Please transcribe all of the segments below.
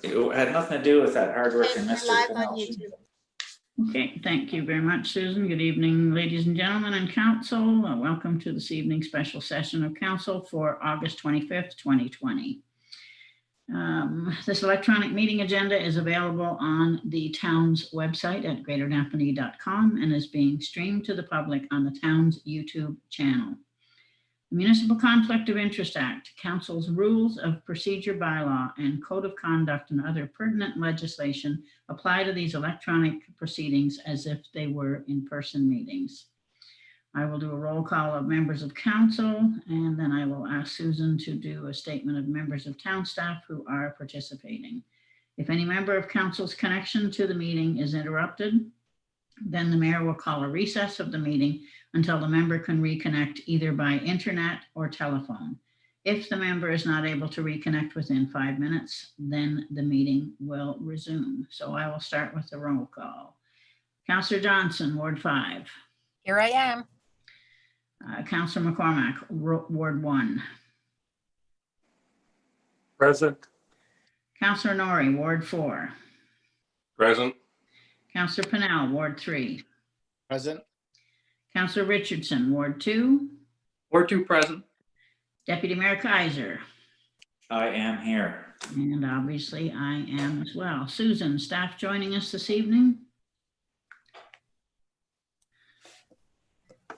It had nothing to do with that hardworking We're Mr. live on Canal. YouTube. Okay, thank you very much, Susan. Good evening, ladies and gentlemen and council. Welcome to this evening's special session of council for August 25th, 2020. This electronic meeting agenda is available on the town's website at greaternapanee.com and is being streamed to the public on the town's YouTube channel. The Municipal Conflict of Interest Act, Council's Rules of Procedure Bylaw, and Code of Conduct and other pertinent legislation apply to these electronic proceedings as if they were in-person meetings. I will do a roll call of members of council, and then I will ask Susan to do a statement of members of town staff who are participating. If any member of council's connection to the meeting is interrupted, then the mayor will call a recess of the meeting until the member can reconnect either by internet or telephone. If the member is not able to reconnect within 5 minutes, then the meeting will resume. So I will start with the roll call. Councillor Johnson, Ward 5. Here I am. Councillor McCormack, Ward 1. Present. Councillor Norrie, Ward 4. Present. Councillor Pennell, Ward 3. Present. Councillor Richardson, Ward 2. Ward 2 present. Deputy Mayor Kaiser. I am here. And obviously I am as well. Susan, staff joining us this evening?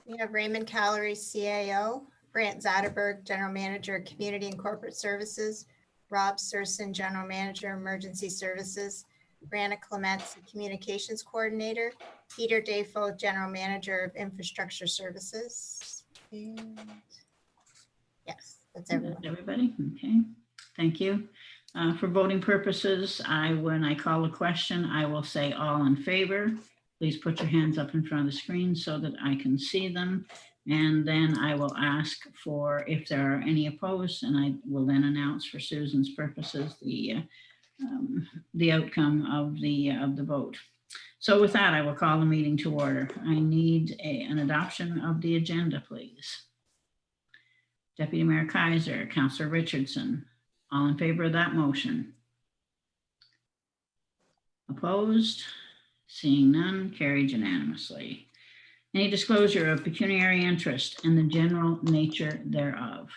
We have Raymond Callery, CAO, Brant Zatterberg, General Manager, Community and Corporate Services, Rob Surson, General Manager, Emergency Services, Brianna Clements, Communications Coordinator, Peter Defoe, General Manager of Infrastructure Services. And yes, that's everyone. Everybody, okay, thank you. For voting purposes, when I call a question, I will say all in favor. Please put your hands up in front of the screen so that I can see them. And then I will ask for if there are any opposed, and I will then announce for Susan's purposes the outcome of the vote. So with that, I will call the meeting to order. I need an adoption of the agenda, please. Deputy Mayor Kaiser, Councillor Richardson, all in favor of that motion? Opposed? Seeing none, carried unanimously. Any disclosure of pecuniary interest and the general nature thereof?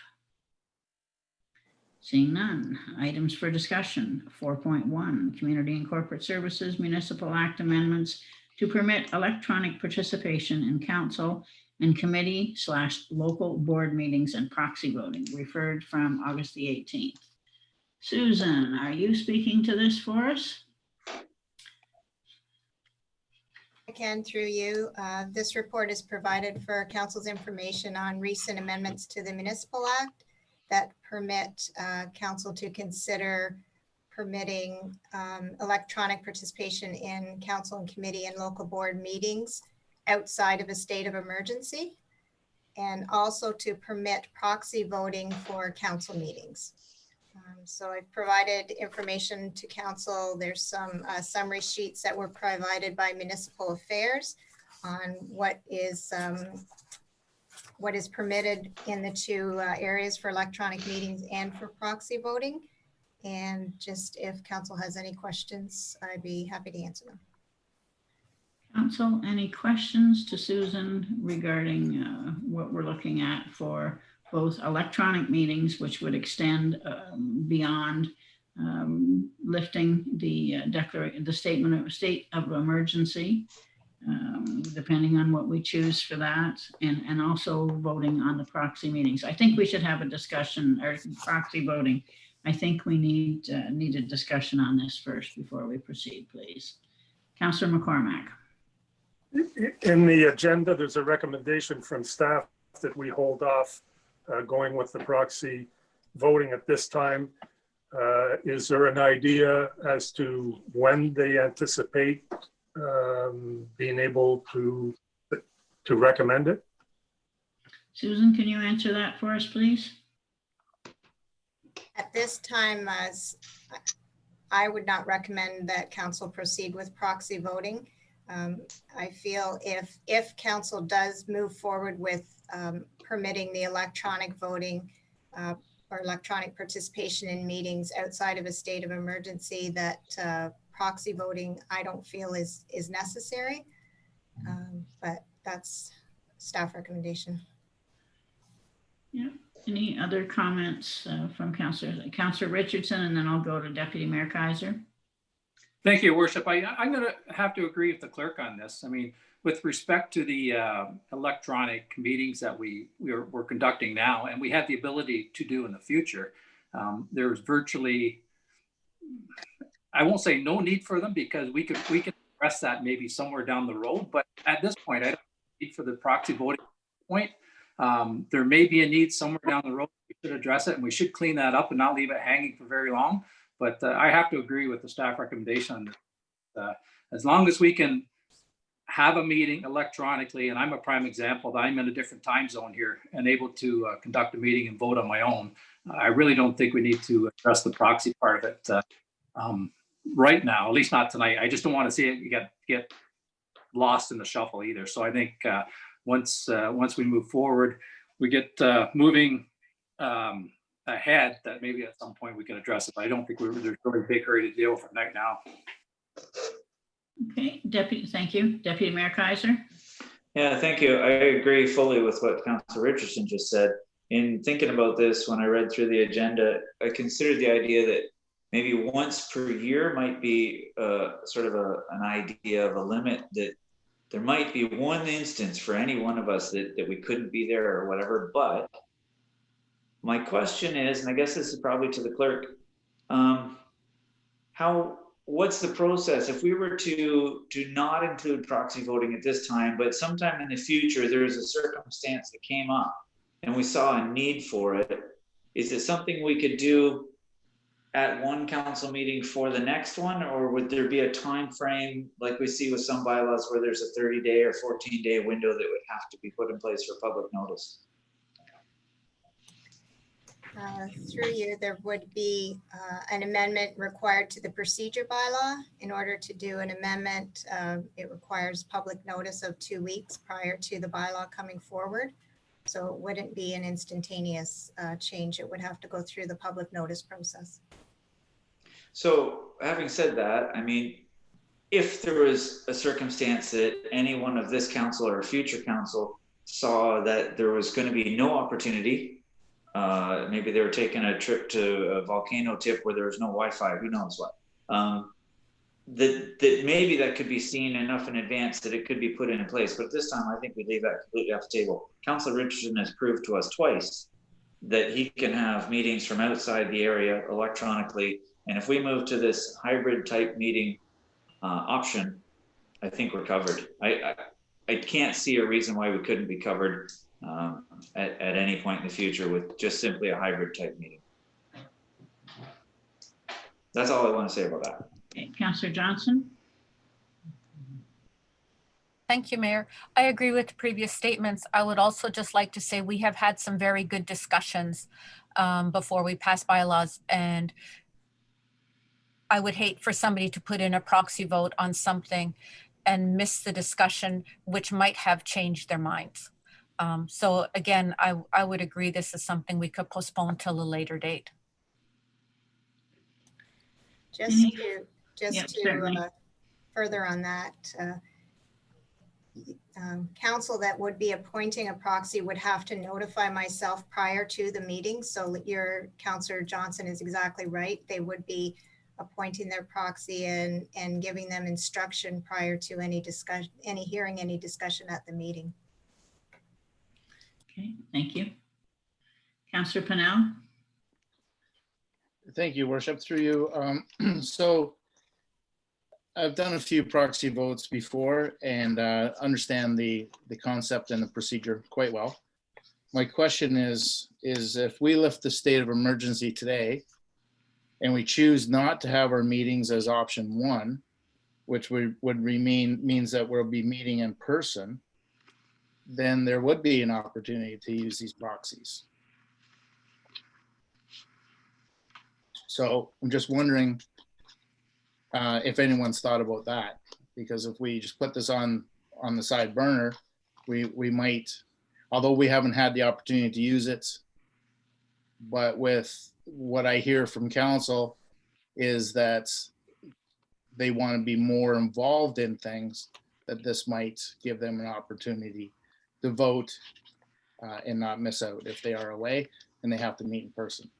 Seeing none. Items for discussion. 4.1, Community and Corporate Services Municipal Act amendments to permit electronic participation in council and committee/local board meetings and proxy voting, referred from August the 18th. Susan, are you speaking to this for us? I can through you. This report is provided for council's information on recent amendments to the Municipal Act that permit council to consider permitting electronic participation in council and committee and local board meetings outside of a state of emergency, and also to permit proxy voting for council meetings. So I've provided information to council. There's some summary sheets that were provided by Municipal Affairs on what is permitted in the two areas for electronic meetings and for proxy voting. And just if council has any questions, I'd be happy to answer them. Council, any questions to Susan regarding what we're looking at for both electronic meetings, which would extend beyond lifting the statement of state of emergency, depending on what we choose for that, and also voting on the proxy meetings. I think we should have a discussion, or proxy voting. I think we need a discussion on this first before we proceed, please. Councillor McCormack. In the agenda, there's a recommendation from staff that we hold off going with the proxy voting at this time. Is there an idea as to when they anticipate being able to recommend it? Susan, can you answer that for us, please? At this time, I would not recommend that council proceed with proxy voting. I feel if council does move forward with permitting the electronic voting, or electronic participation in meetings outside of a state of emergency, that proxy voting, I don't feel is necessary. But that's staff recommendation. Yeah. Any other comments from Councillor Richardson, and then I'll go to Deputy Mayor Kaiser. Thank you, Worship. I'm going to have to agree with the clerk on this. I mean, with respect to the electronic meetings that we're conducting now, and we have the ability to do in the future, there's virtually, I won't say no need for them, because we can address that maybe somewhere down the road. But at this point, I don't need for the proxy voting point. There may be a need somewhere down the road. We should address it, and we should clean that up and not leave it hanging for very long. But I have to agree with the staff recommendation on this. As long as we can have a meeting electronically, and I'm a prime example that I'm in a different time zone here and able to conduct a meeting and vote on my own, I really don't think we need to address the proxy part of it right now, at least not tonight. I just don't want to see it get lost in the shuffle either. So I think once we move forward, we get moving ahead, that maybe at some point we can address it. But I don't think there's really a big hurry to deal with it right now. Okay, thank you. Deputy Mayor Kaiser. Yeah, thank you. I agree fully with what Councillor Richardson just said. In thinking about this, when I read through the agenda, I considered the idea that maybe once per year might be sort of an idea of a limit, that there might be one instance for any one of us that we couldn't be there or whatever. But my question is, and I guess this is probably to the clerk, what's the process if we were to not include proxy voting at this time, but sometime in the future there's a circumstance that came up and we saw a need for it? Is it something we could do at one council meeting for the next one, or would there be a time frame like we see with some bylaws where there's a 30-day or 14-day window that would have to be put in place for public notice? Through you, there would be an amendment required to the procedure bylaw. In order to do an amendment, it requires public notice of 2 weeks prior to the bylaw coming forward. So it wouldn't be an instantaneous change. It would have to go through the public notice process. So having said that, I mean, if there was a circumstance that anyone of this council or a future council saw that there was going to be no opportunity, maybe they were taking a trip to a volcano tip where there was no Wi-Fi, who knows what, that maybe that could be seen enough in advance that it could be put in place. But this time, I think we leave that completely off the table. Councillor Richardson has proved to us twice that he can have meetings from outside the area electronically. And if we move to this hybrid type meeting option, I think we're covered. I can't see a reason why we couldn't be covered at any point in the future with just simply a hybrid type meeting. That's all I want to say about that. Okay, Councillor Johnson. Thank you, Mayor. I agree with the previous statements. I would also just like to say we have had some very good discussions before we pass bylaws, and I would hate for somebody to put in a proxy vote on something and miss the discussion, which might have changed their minds. So again, I would agree this is something we could postpone till a later date. Just Yep, to certainly. further on that, council that would be appointing a proxy would have to notify myself prior to the meeting. So your Councillor Johnson is exactly right. They would be appointing their proxy and giving them instruction prior to any discussion, any discussion at the meeting. Okay, thank you. Councillor Pennell. Thank you, Worship. Through you. So I've done a few proxy votes before and understand the concept and the procedure quite well. My question is if we lift the state of emergency today and we choose not to have our meetings as option one, which means that we'll be meeting in person, then there would be an opportunity to use these proxies. So I'm just wondering if anyone's thought about that, because if we just put this on the side burner, we might, although we haven't had the opportunity to use it But with what I hear from council is that they want to be more involved in things, that this might give them an opportunity to vote and not miss out if they are away and they have to meet in person.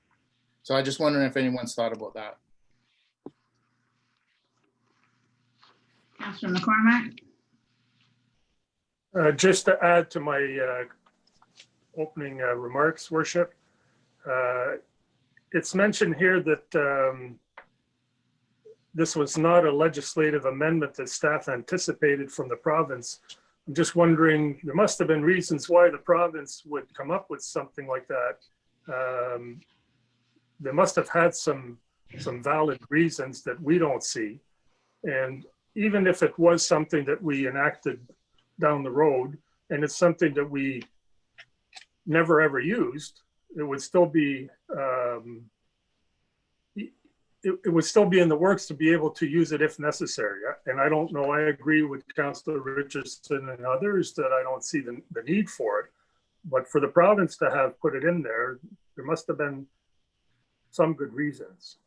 So I just wondering if anyone's thought about that. Councillor McCormack? Just to add to my opening remarks, Worship, it's mentioned here that this was not a legislative amendment that staff anticipated from the province. I'm just wondering, there must have been reasons why the province would come up with something like that. They must have had some valid reasons that we don't see. And even if it was something that we enacted down the road, and it's something that we never ever used, it would still be it would still be in the works to be able to use it if necessary. And I don't know, I agree with Councillor Richardson and others that I don't see the need for it. But for the province to have put it in there, there must have been some good reasons.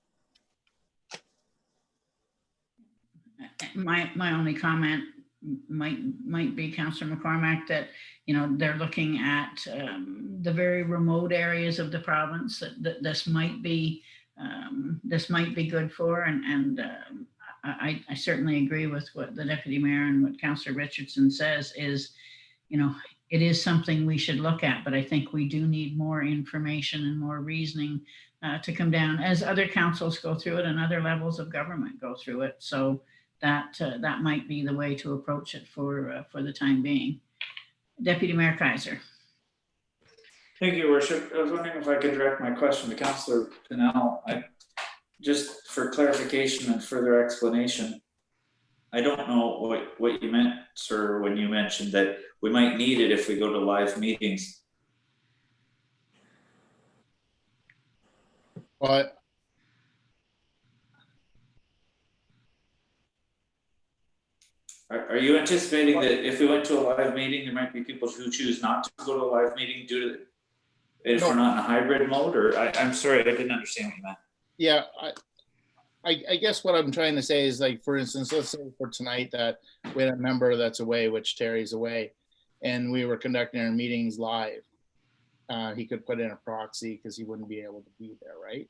My only comment might be, Councillor McCormack, that, you know, they're looking at the very remote areas of the province that this might be good for, and I certainly agree with what the Deputy Mayor and what Councillor Richardson says is, you know, it is something we should look at, but I think we do need more information and more reasoning to come down as other councils go through it and other levels of government go through it. So that might be the way to approach it for the time being. Deputy Mayor Kaiser. Thank you, Worship. I was wondering if I could direct my question to Councillor Pinnell. Just for clarification and further explanation, I don't know what you meant, sir, when you mentioned that we might need it if we go to live meetings. But Are you anticipating that if we went to a live meeting, there might be people who choose not to go to a live meeting due to if we're not in a hybrid mode? Or I'm sorry, I didn't understand what you meant. yeah, I guess what I'm trying to say is, like, for instance, let's say for tonight that we had a member that's away, which Terry's away, and we were conducting our meetings live. He could put in a proxy because he wouldn't be able to be there, right?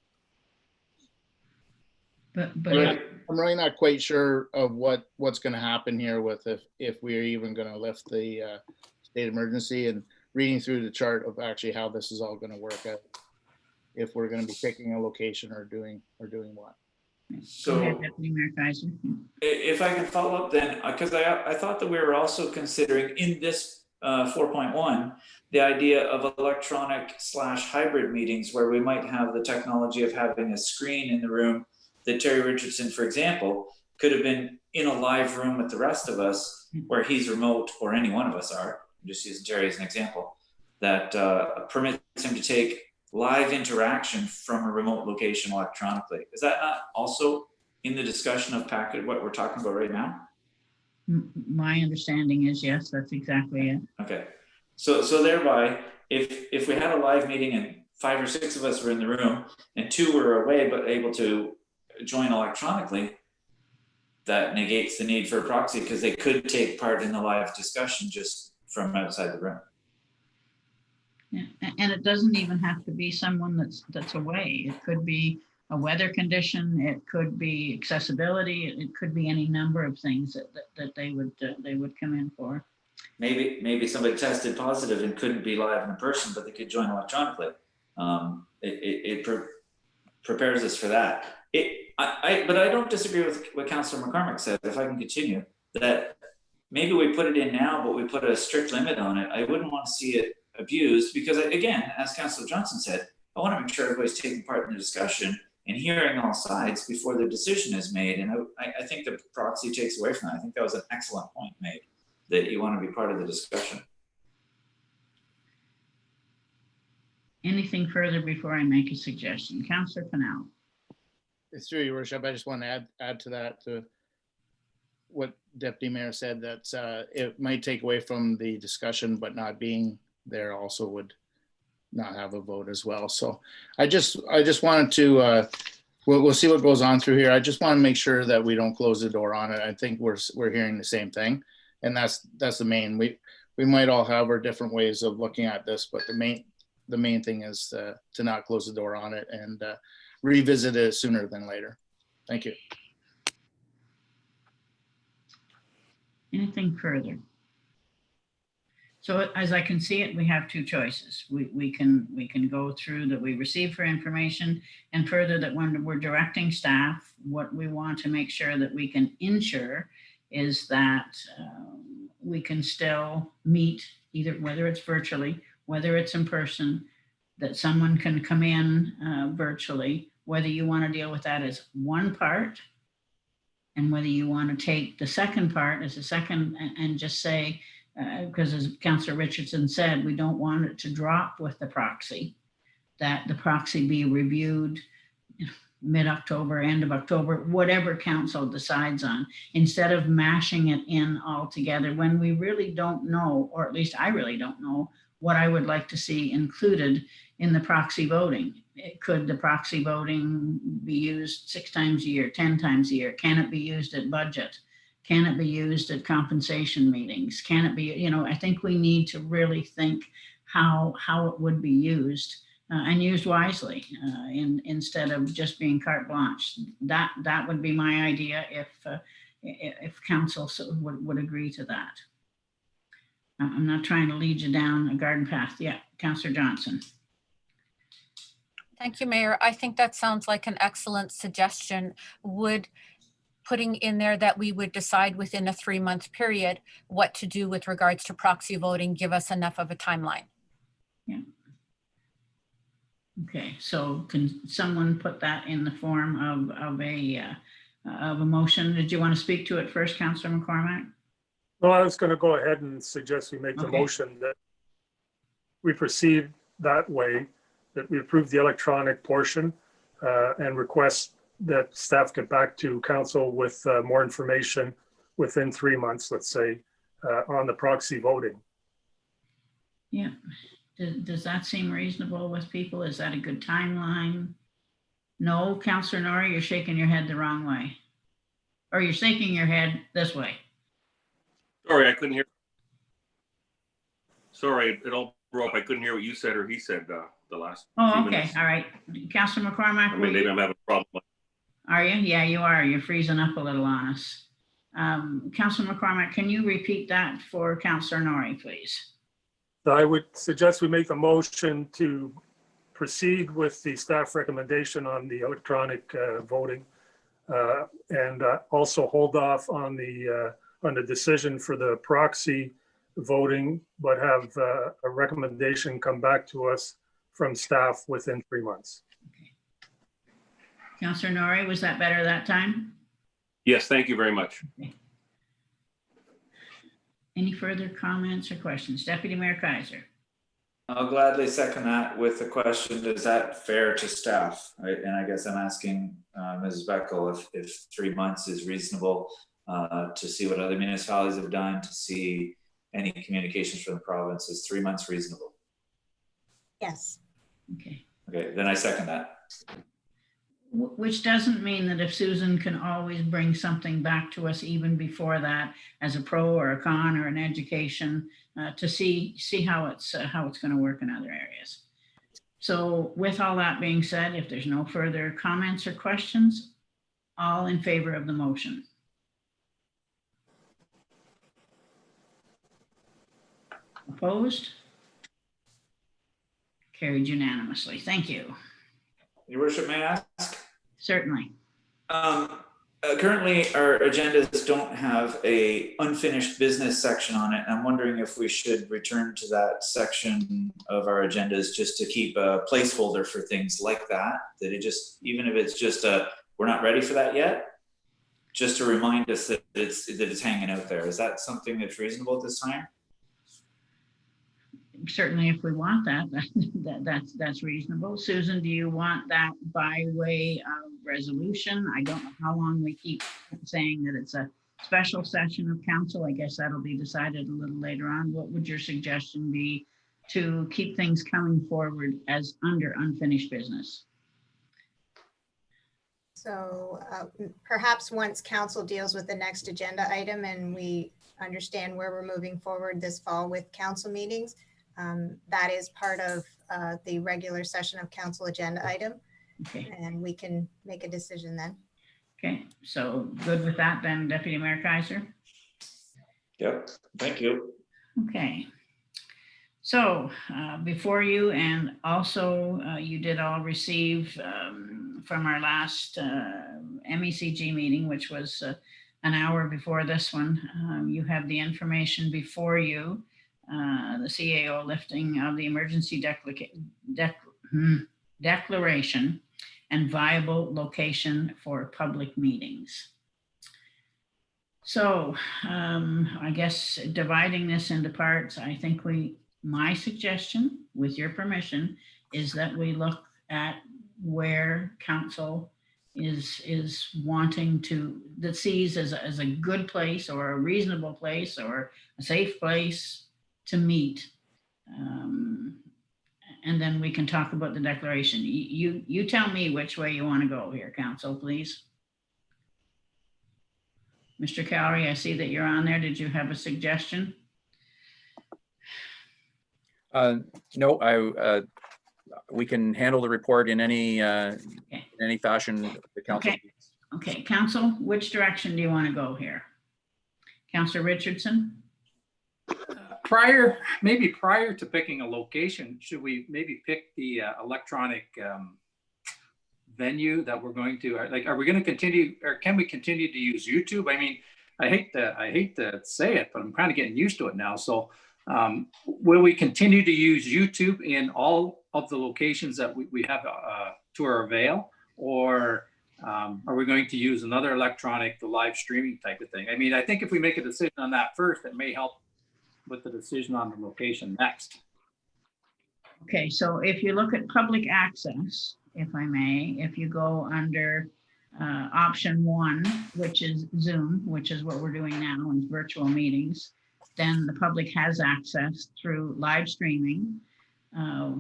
But I'm really not quite sure of what's going to happen here with if we're even going to lift the state emergency, and reading through the chart of actually how this is all going to work out, if we're going to be picking a location or doing what. So Deputy Mayor Kaiser. if I can follow up then, because I thought that we were also considering in this 4.1, the idea of electronic / hybrid meetings where we might have the technology of having a screen in the room that Terry Richardson, for example, could have been in a live room with the rest of us where he's remote, or any one of us are, I'm just using Terry as an example, that permits him to take live interaction from a remote location electronically. Is that not also in the discussion of packet, what we're talking about right now? My understanding is yes, that's exactly it. Okay, so thereby, if we had a live meeting and 5 or 6 of us were in the room and 2 were away but able to join electronically, that negates the need for a proxy because they could take part in the live discussion just from outside the room. Yeah. And it doesn't even have to be someone that's away. It could be a weather condition. It could be accessibility. It could be any number of things that they would come in for. Maybe somebody tested positive and couldn't be live in person, but they could join electronically. It prepares us for that. But I don't disagree with what Councillor McCormack said. If I can continue, that maybe we put it in now, but we put a strict limit on it. I wouldn't want to see it abused because, again, as Councillor Johnson said, I want to make sure everybody's taking part in the discussion and hearing all sides before the decision is made. And I think the proxy takes away from that. I think that was an excellent point made, that you want to be part of the discussion. Anything further before I make a suggestion? Councillor Pinnell. It's through your worship. I just want to add to that, to what Deputy Mayor said, that it might take away from the discussion, but not being there also would not have a vote as well. So I just wanted to, we'll see what goes on through here. I just want to make sure that we don't close the door on it. I think we're hearing the same thing, and that's the main. We might all have our different ways of looking at this, but the main thing is to not close the door on it and revisit it sooner than later. Thank you. Anything further? So as I can see it, we have two choices. We can go through that we receive for information, and further that when we're directing staff, what we want to make sure that we can ensure is that we can still meet, either whether it's virtually, whether it's in person, that someone can come in virtually, whether you want to deal with that as one part, and whether you want to take the second part as a second and just say, because as Councillor Richardson said, we don't want it to drop with the proxy, that the proxy be reviewed mid-October, end of October, whatever council decides on, instead of mashing it in all together when we really don't know, or at least I really don't know, what I would like to see included in the proxy voting. Could the proxy voting be used 6 times a year, 10 times a year? Can it be used at budget? Can it be used at compensation meetings? Can it be, I think we need to really think how it would be used and used wisely instead of just being carte blanche. That would be my idea if council would agree to that. I'm not trying to lead you down a garden path. Yeah, Councillor Johnson. Thank you, Mayor. I think that sounds like an excellent suggestion. Would putting in there that we would decide within a 3-month period what to do with regards to proxy voting give us enough of a timeline? Yeah. Okay, so can someone put that in the form of a motion? Did you want to speak to it first, Councillor McCormack? Well, I was going to go ahead and suggest we make the motion that we proceed that way, that we approve the electronic portion and request that staff get back to council with more information within 3 months, let's say, on the proxy voting. Yeah. Does that seem reasonable with people? Is that a good timeline? No, Councillor Norrie, you're shaking your head the wrong way. Or you're shaking your head this way. Sorry, I couldn't hear. Sorry, it all broke. I couldn't hear what you said or he said the last few Oh, okay. minutes. All right. Councillor McCormack. I mean, maybe I'm having a problem. Are you? Yeah, you are. You're freezing up a little on us. Councillor McCormack, can you repeat that for Councillor Norrie, please? So I would suggest we make the motion to proceed with the staff recommendation on the electronic voting and also hold off on the decision for the proxy voting, but have a recommendation come back to us from staff within 3 months. Okay. Councillor Norrie, was that better that time? Yes, thank you very much. Okay. Any further comments or questions? Deputy Mayor Kaiser. I'll gladly second that with the question, is that fair to staff? Right? And I guess I'm asking Mrs. Beckel if 3 months is reasonable to see what other municipalities have done, to see any communications from the province. Is 3 months reasonable? Yes. Okay. Okay, then I second that. Which doesn't mean that if Susan can always bring something back to us even before that as a pro or a con or an education to see how it's going to work in other areas. So with all that being said, if there's no further comments or questions, all in favor of the motion. Opposed? Carried unanimously. Thank you. Your worship, may I ask? Certainly. Currently, our agendas don't have a unfinished business section on it. I'm wondering if we should return to that section of our agendas just to keep a placeholder for things like that. That it just, even if it's just we're not ready for that yet, just to remind us that it's hanging out there. Is that something that's reasonable at this time? Certainly, if we want that's reasonable. Susan, do you want that by way of resolution? I don't know how long we keep saying that it's a special session of council. I guess that'll be decided a little later on. What would your suggestion be to keep things coming forward as under unfinished business? So perhaps once council deals with the next agenda item and we understand where we're moving forward this fall with council meetings, that is part of the regular session of council agenda item, Okay, and we can make a decision then. okay, so good with that then, Deputy Mayor Kaiser? Yep, thank you. Okay. So before you, and also you did all receive from our last MECG meeting, which was an hour before this one, you have the information before you, the CAO lifting of the emergency declaration and viable location for public meetings. So I guess dividing this into parts, I think my suggestion, with your permission, is that we look at where council is wanting to, that sees as a good place or a reasonable place or a safe place to meet. And then we can talk about the declaration. You tell me which way you want to go here, council, please. Mr. Cowrie, I see that you're on there. Did you have a suggestion? No, we can handle the report in any fashion the council. Okay. Okay, council, which direction do you want to go here? Councillor Richardson? Maybe prior to picking a location, should we maybe pick the electronic venue that we're going to, like, are we going to continue, or can we continue to use YouTube? I mean, I hate to say it, but I'm kind of getting used to it now. So will we continue to use YouTube in all of the locations that we have to our avail, or are we going to use another electronic, the live streaming type of thing? I mean, I think if we make a decision on that first, it may help with the decision on the location next. Okay, so if you look at public access, if I may, if you go under option 1, which is Zoom, which is what we're doing now in virtual meetings, then the public has access through live streaming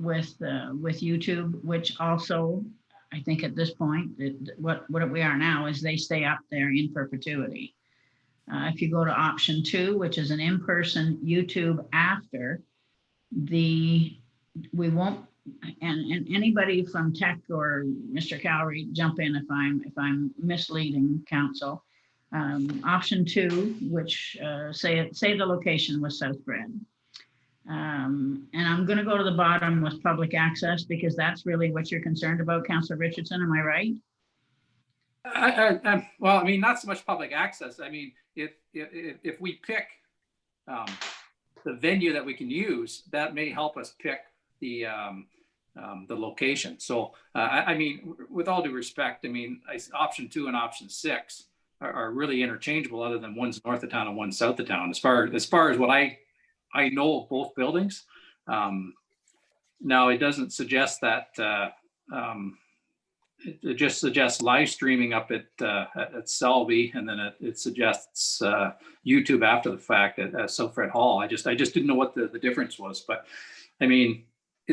with YouTube, which also, I think at this point, what we are now is they stay up there in perpetuity. If you go to option 2, which is an in-person YouTube after, we won't, and anybody from tech or Mr. Cowrie, jump in if I'm misleading council. Option 2, which say the location was Southbred. And I'm going to go to the bottom with public access because that's really what you're concerned about, Councillor Richardson. Am I right? Well, I mean, not so much public access. I mean, if we pick the venue that we can use, that may help us pick the location. So, I mean, with all due respect, I mean, option 2 and option 6 are really interchangeable, other than one's north of town and one's south of town. As far as what I know of both buildings. Now, it doesn't suggest that. It just suggests live streaming up at Selby, and then it suggests YouTube after the fact at Southfred Hall. I just didn't know what the difference was. But I mean,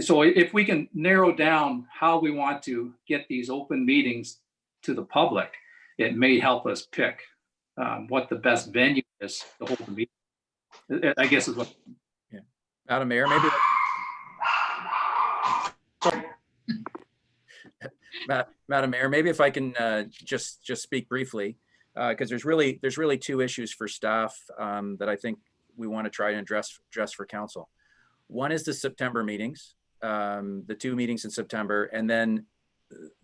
so if we can narrow down how we want to get these open meetings to the public, it may help us pick what the best venue is to hold the meeting. I guess is what. Yeah, Madam Mayor, maybe. Madam Mayor, maybe if I can just speak briefly, because there's really 2 issues for staff that I think we want to try and address for council. One is the September meetings, the 2 meetings in September, and then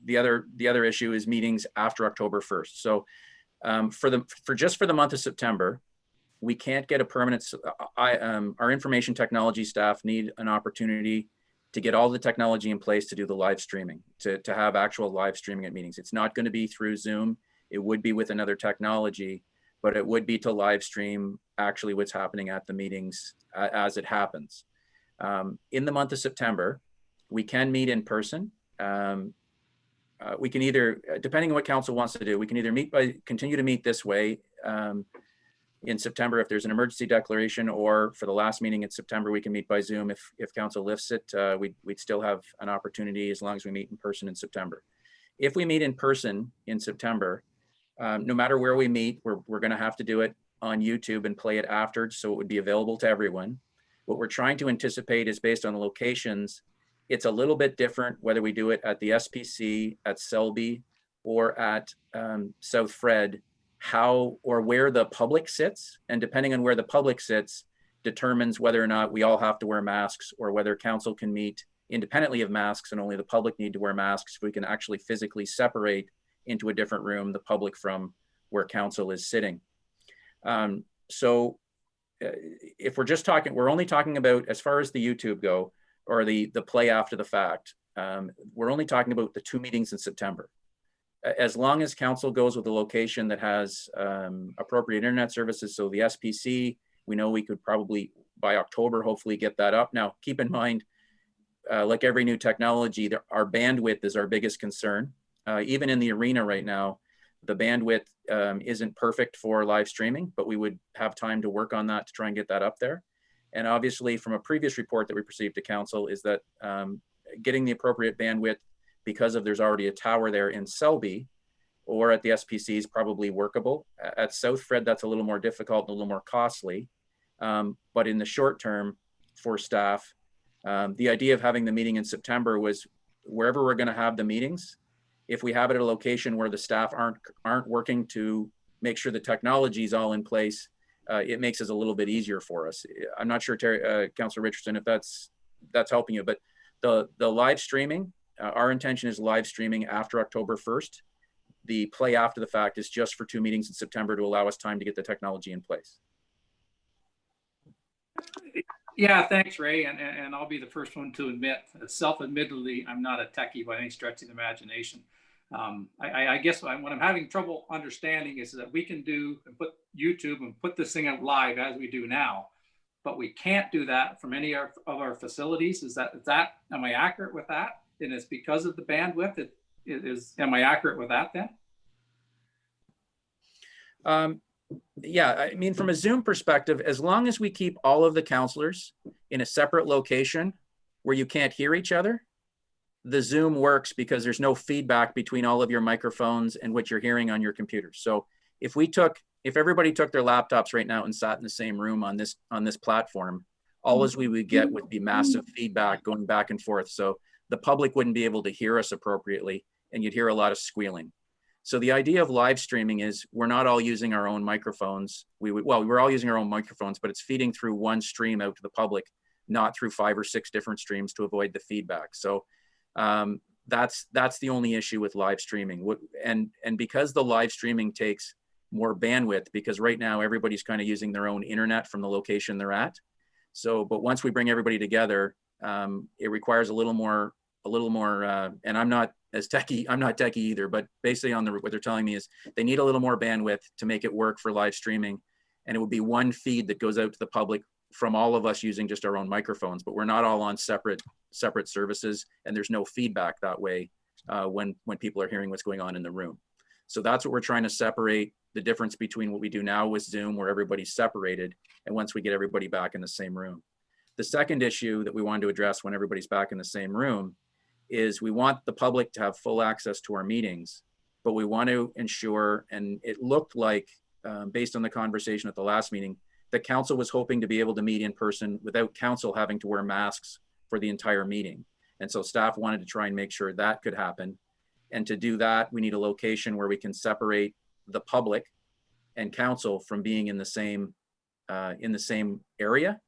the other issue is meetings after October 1st. So for the month of September, we can't get a permanent. Our information technology staff need an opportunity to get all the technology in place to do the live streaming, to have actual live streaming at meetings. It's not going to be through Zoom. It would be with another technology, but it would be to live stream actually what's happening at the meetings as it happens. In the month of September, we can meet in person. We can either, depending on what council wants to do, we can either continue to meet this way, in September if there's an emergency declaration, or for the last meeting in September, we can meet by Zoom. If council lifts it, we'd still have an opportunity as long as we meet in person in September. If we meet in person in September, no matter where we meet, we're going to have to do it on YouTube and play it after, so it would be available to everyone. What we're trying to anticipate is based on the locations. It's a little bit different whether we do it at the SPC, at Selby, or at South Fred, how or where the public sits. And depending on where the public sits determines whether or not we all have to wear masks, or whether council can meet independently of masks and only the public need to wear masks. We can actually physically separate into a different room the public from where council is sitting. If we're just talking, we're only talking about, as far as the YouTube go, or the play after the fact, we're only talking about the 2 meetings in September. As long as council goes with a location that has appropriate internet services, so the SPC, we know we could probably by October hopefully get that up. Now, keep in mind, like every new technology, our bandwidth is our biggest concern. Even in the arena right now, the bandwidth isn't perfect for live streaming, but we would have time to work on that to try and get that up there. And obviously, from a previous report that we received to council, is that getting the appropriate bandwidth, because there's already a tower there in Selby or at the SPC, is probably workable. At South Fred, that's a little more difficult and a little more costly. But in the short term for staff, the idea of having the meeting in September was wherever we're going to have the meetings, if we have it at a location where the staff aren't working to make sure the technology is all in place, it makes it a little bit easier for us. I'm not sure, Councillor Richardson, if that's helping you, but the live streaming, our intention is live streaming after October 1st. The play after the fact is just for 2 meetings in September to allow us time to get the technology in place. Yeah, thanks, Ray. And I'll be the first one to admit, self-admittedly, I'm not a techie by any stretch of the imagination. I guess what I'm having trouble understanding is that we can do and put YouTube and put this thing out live as we do now, but we can't do that from any of our facilities. Is that, am I accurate with that? And it's because of the bandwidth. Am I accurate with that then? Yeah, I mean, from a Zoom perspective, as long as we keep all of the counselors in a separate location where you can't hear each other, the Zoom works because there's no feedback between all of your microphones and what you're hearing on your computers. So if everybody took their laptops right now and sat in the same room on this platform, all as we would get would be massive feedback going back and forth. So the public wouldn't be able to hear us appropriately, and you'd hear a lot of squealing. So the idea of live streaming is we're not all using our own microphones. We're all using our own microphones, but it's feeding through one stream out to the public, not through 5 or 6 different streams to avoid the feedback. So that's the only issue with live streaming. And because the live streaming takes more bandwidth, because right now everybody's kind of using their own internet from the location they're at. So, but once we bring everybody together, it requires a little more, and I'm not techie either, but basically what they're telling me is they need a little more bandwidth to make it work for live streaming. And it would be one feed that goes out to the public from all of us using just our own microphones, but we're not all on separate services, and there's no feedback that way when people are hearing what's going on in the room. So that's what we're trying to separate, the difference between what we do now with Zoom, where everybody's separated, and once we get everybody back in the same room. The second issue that we wanted to address when everybody's back in the same room is we want the public to have full access to our meetings, but we want to ensure, and it looked like, based on the conversation at the last meeting, the council was hoping to be able to meet in person without council having to wear masks for the entire meeting. And so staff wanted to try and make sure that could happen. And to do that, we need a location where we can separate the public and council from being in the same area.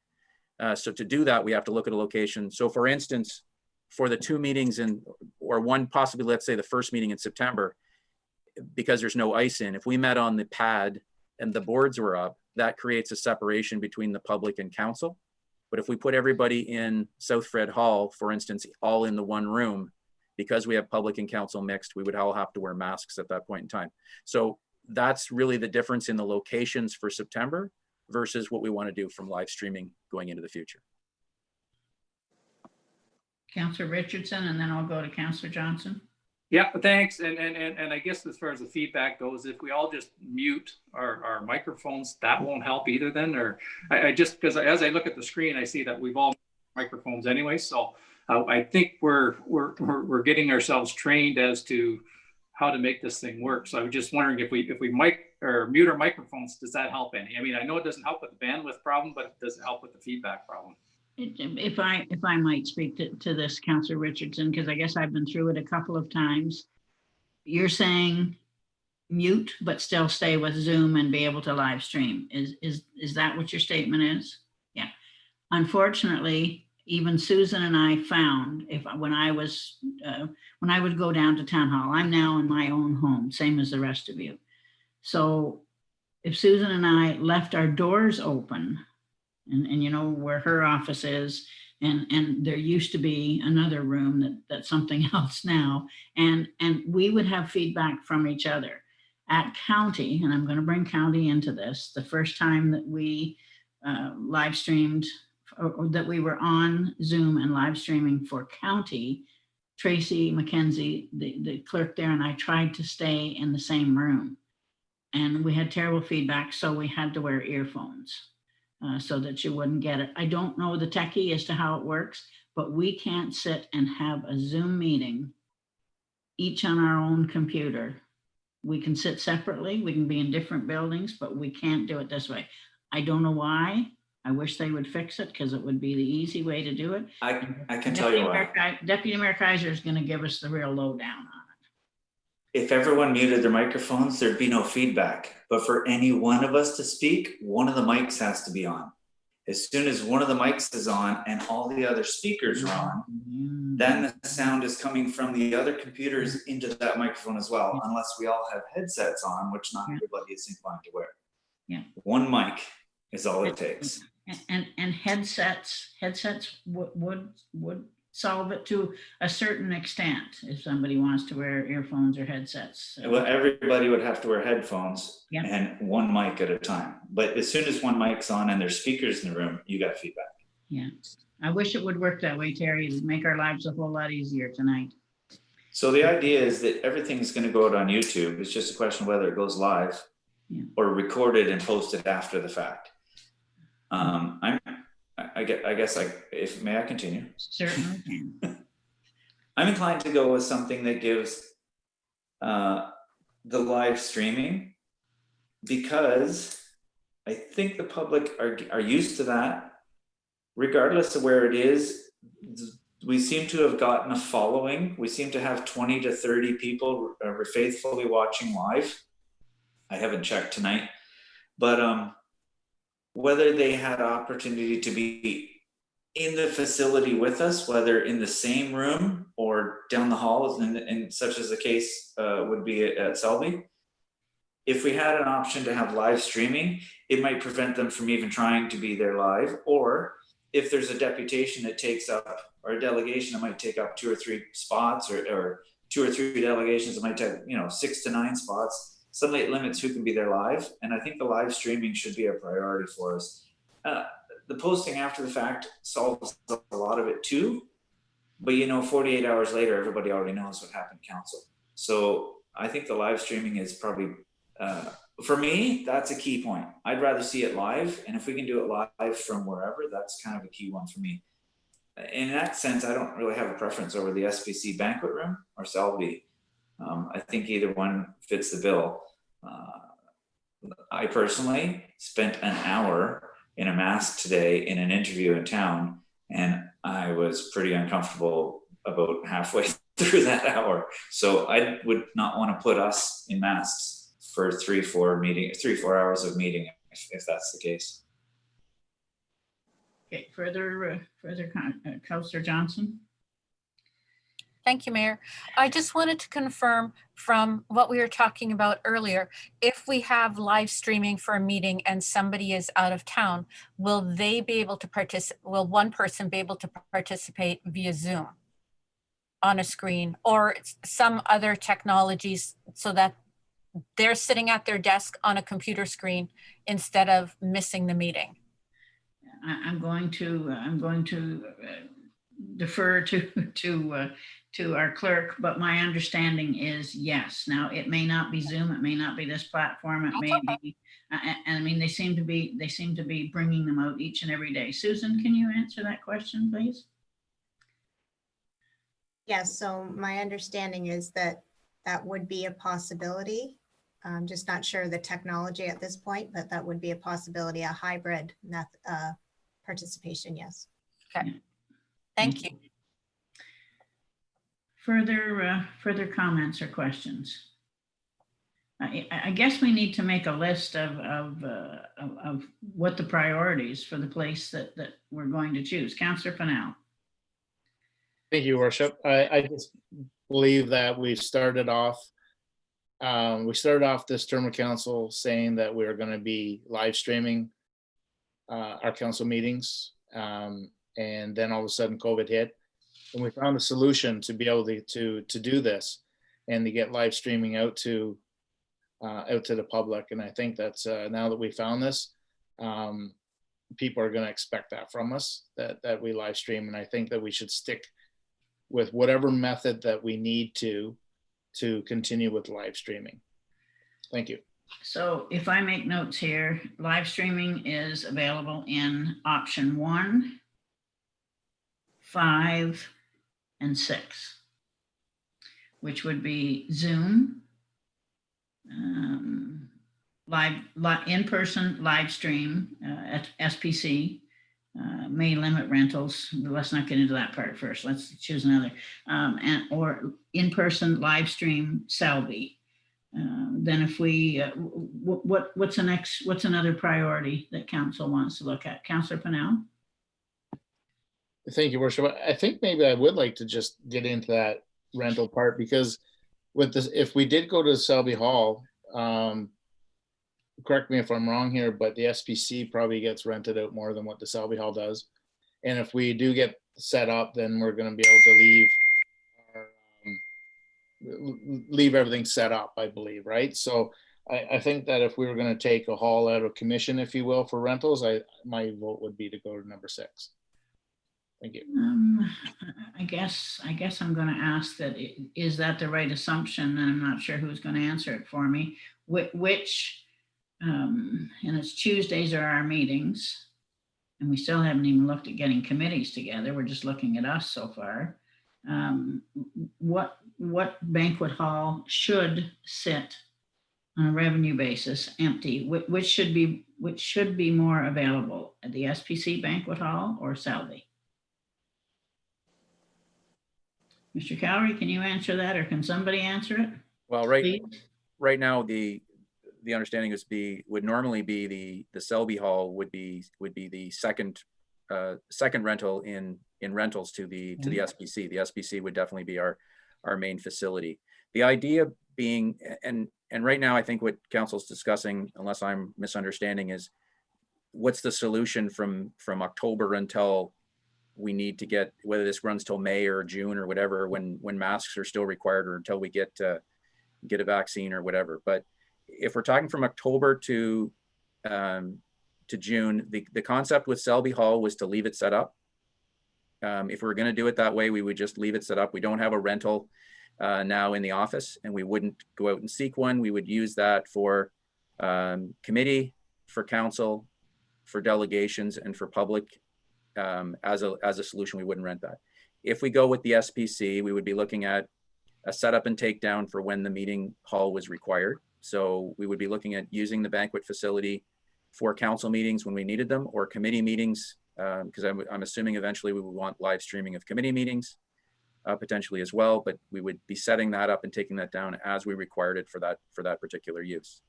So to do that, we have to look at a location. So for instance, for the 2 meetings or one, possibly, let's say the first meeting in September, because there's no ice in, if we met on the pad and the boards were up, that creates a separation between the public and council. But if we put everybody in South Fred Hall, for instance, all in the one room, because we have public and council mixed, we would all have to wear masks at that point in time. So that's really the difference in the locations for September versus what we want to do from live streaming going into the future. Councillor Richardson, and then I'll go to Councillor Johnson. Yeah, thanks. And I guess as far as the feedback goes, if we all just mute our microphones, that won't help either then, or I just, because as I look at the screen, I see that we've all microphones anyway. So I think we're getting ourselves trained as to how to make this thing work. So I was just wondering if we mic or mute our microphones, does that help any? I mean, I know it doesn't help with the bandwidth problem, but it doesn't help with the feedback problem. If I might speak to this, Councillor Richardson, because I guess I've been through it a couple of times. You're saying mute, but still stay with Zoom and be able to live stream. Is that what your statement is? Yeah. Unfortunately, even Susan and I found when I would go down to town hall, I'm now in my own home, same as the rest of you. So if Susan and I left our doors open, and you know where her office is, and there used to be another room that's something else now, and we would have feedback from each other. At county, and I'm going to bring county into this, the first time that we live streamed, or that we were on Zoom and live streaming for county, Tracy McKenzie, the clerk there, and I tried to stay in the same room, and we had terrible feedback, so we had to wear earphones. So that you wouldn't get it. I don't know the techie as to how it works, but we can't sit and have a Zoom meeting each on our own computer. We can sit separately, we can be in different buildings, but we can't do it this way. I don't know why. I wish they would fix it because it would be the easy way to do it. I can tell you why. Deputy Mayor Kaiser is going to give us the real lowdown on it. If everyone muted their microphones, there'd be no feedback. But for any one of us to speak, one of the mics has to be on. As soon as one of the mics is on and all the other speakers are on, then the sound is coming from the other computers into that microphone as well, unless we all have headsets on, which not everybody is inclined to wear. Yeah. One mic is all it takes. And headsets would solve it to a certain extent if somebody wants to wear earphones or headsets. So. Well, everybody would have to wear headphones and one mic at a time. But as soon as one mic's on and there's speakers in the room, you got feedback. Yeah, I wish it would work that way, Terry. It'd make our lives a whole lot easier tonight. So the idea is that everything's going to go out on YouTube. It's just a question of whether it goes live or recorded and posted after the fact. I guess if may I continue? Certainly can. I'm inclined to go with something that gives the live streaming, because I think the public are used to that, regardless of where it is. We seem to have gotten a following. We seem to have 20 to 30 people faithfully watching live. I haven't checked tonight, but whether they had opportunity to be in the facility with us, whether in the same room or down the hall, and such as the case would be at Selby. If we had an option to have live streaming, it might prevent them from even trying to be there live. Or if there's a deputation that takes up, or a delegation that might take up 2 or 3 spots, or 2 or 3 delegations that might take 6 to 9 spots, suddenly it limits who can be there live. And I think the live streaming should be a priority for us. The posting after the fact solves a lot of it too, but 48 hours later, everybody already knows what happened to council. So I think the live streaming is probably, for me, that's a key point. I'd rather see it live, and if we can do it live from wherever, that's kind of a key one for me. In that sense, I don't really have a preference over the SPC banquet room or Selby. I think either one fits the bill. I personally spent an hour in a mask today in an interview in town, and I was pretty uncomfortable about halfway through that hour. So I would not want to put us in masks for 3-4 hours of meeting if that's the case. Okay, further Councillor Johnson. Thank you, Mayor. I just wanted to confirm from what we were talking about earlier, if we have live streaming for a meeting and somebody is out of town, will they be able to participate? Will one person be able to participate via Zoom on a screen or some other technologies so that they're sitting at their desk on a computer screen instead of missing the meeting? I'm going to defer to to our clerk, but my understanding is yes. Now, it may not be Zoom, it may not be this platform, it may be, and I mean, they seem to be bringing them out each and every day. Susan, can you answer that question, please? Yes, so my understanding is that that would be a possibility. I'm just not sure of the technology at this point, but that would be a possibility, a hybrid participation, yes. Okay. Thank you. Further comments or questions? I guess we need to make a list of what the priorities for the place that we're going to choose. Councillor Pennell. Thank you, Worship. I just believe that we started off this term of council saying that we are going to be live streaming our council meetings. And then all of a sudden COVID hit, and we found a solution to be able to do this and to get live streaming out to the public. And I think that's now that we found this, people are going to expect that from us, that we live stream. And I think that we should stick with whatever method that we need to continue with live streaming. Thank you. So if I make notes here, live streaming is available in option 1, 5, and 6, which would be Zoom, in-person live stream at SPC, may limit rentals. Let's not get into that part first. Let's choose another. Or in-person live stream Selby. Then if we, what's another priority that council wants to look at? Councillor Pennell? Thank you, Worship. I think maybe I would like to just get into that rental part, because with this, if we did go to Selby Hall, correct me if I'm wrong here, but the SPC probably gets rented out more than what the Selby Hall does. And if we do get set up, then we're going to be able to leave everything set up, I believe, right? So I think that if we were going to take a hall out of commission, if you will, for rentals, my vote would be to go to number 6. Thank you. I guess I'm going to ask that, is that the right assumption? And I'm not sure who's going to answer it for me. Which, and it's Tuesdays are our meetings, and we still haven't even looked at getting committees together. We're just looking at us so far. What banquet hall should sit on a revenue basis empty? Which should be more available, at the SPC banquet hall or Selby? Mr. Cowrie, can you answer that, or can somebody answer it? Well, right now, the understanding would normally be the Selby Hall would be the second rental in rentals to the SPC. The SPC would definitely be our main facility. The idea being, and right now I think what council's discussing, unless I'm misunderstanding, is what's the solution from October until we need to get, whether this runs till May or June or whatever, when masks are still required, or until we get a vaccine or whatever. But if we're talking from October to June, the concept with Selby Hall was to leave it set up. If we were going to do it that way, we would just leave it set up. We don't have a rental now in the office, and we wouldn't go out and seek one. We would use that for committee, for council, for delegations, and for public as a solution. We wouldn't rent that. If we go with the SPC, we would be looking at a setup and takedown for when the meeting hall was required. So we would be looking at using the banquet facility for council meetings when we needed them, or committee meetings, because I'm assuming eventually we would want live streaming of committee meetings potentially as well, but we would be setting that up and taking that down as we required it for that particular use.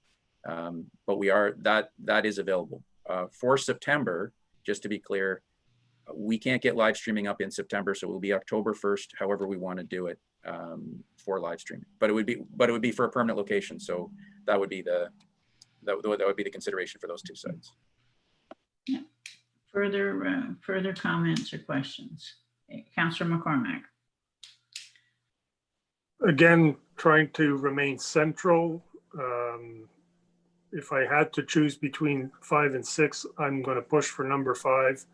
But that is available. For September, just to be clear, we can't get live streaming up in September, so it will be October 1st, however we want to do it for live streaming. But it would be for a permanent location, so that would be the consideration for those two sites. Yeah. Further comments or questions? Councillor McCormack. Again, trying to remain central. If I had to choose between 5 and 6, I'm going to push for number 5.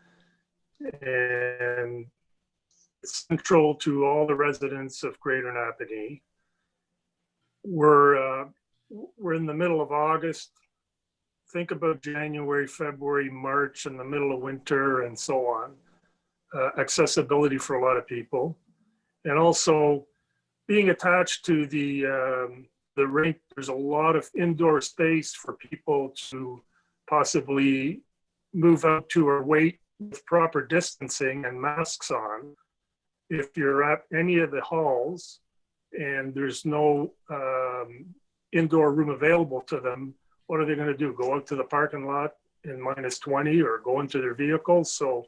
And It's central to all the residents of Greater Napanee. We're in the middle of August. Think about January, February, March, and the middle of winter and so on. Accessibility for a lot of people. And also being attached to the rink, there's a lot of indoor space for people to possibly move out to or wait with proper distancing and masks on. If you're at any of the halls and there's no indoor room available to them, what are they going to do? Go out to the parking lot in -20 or go into their vehicles? So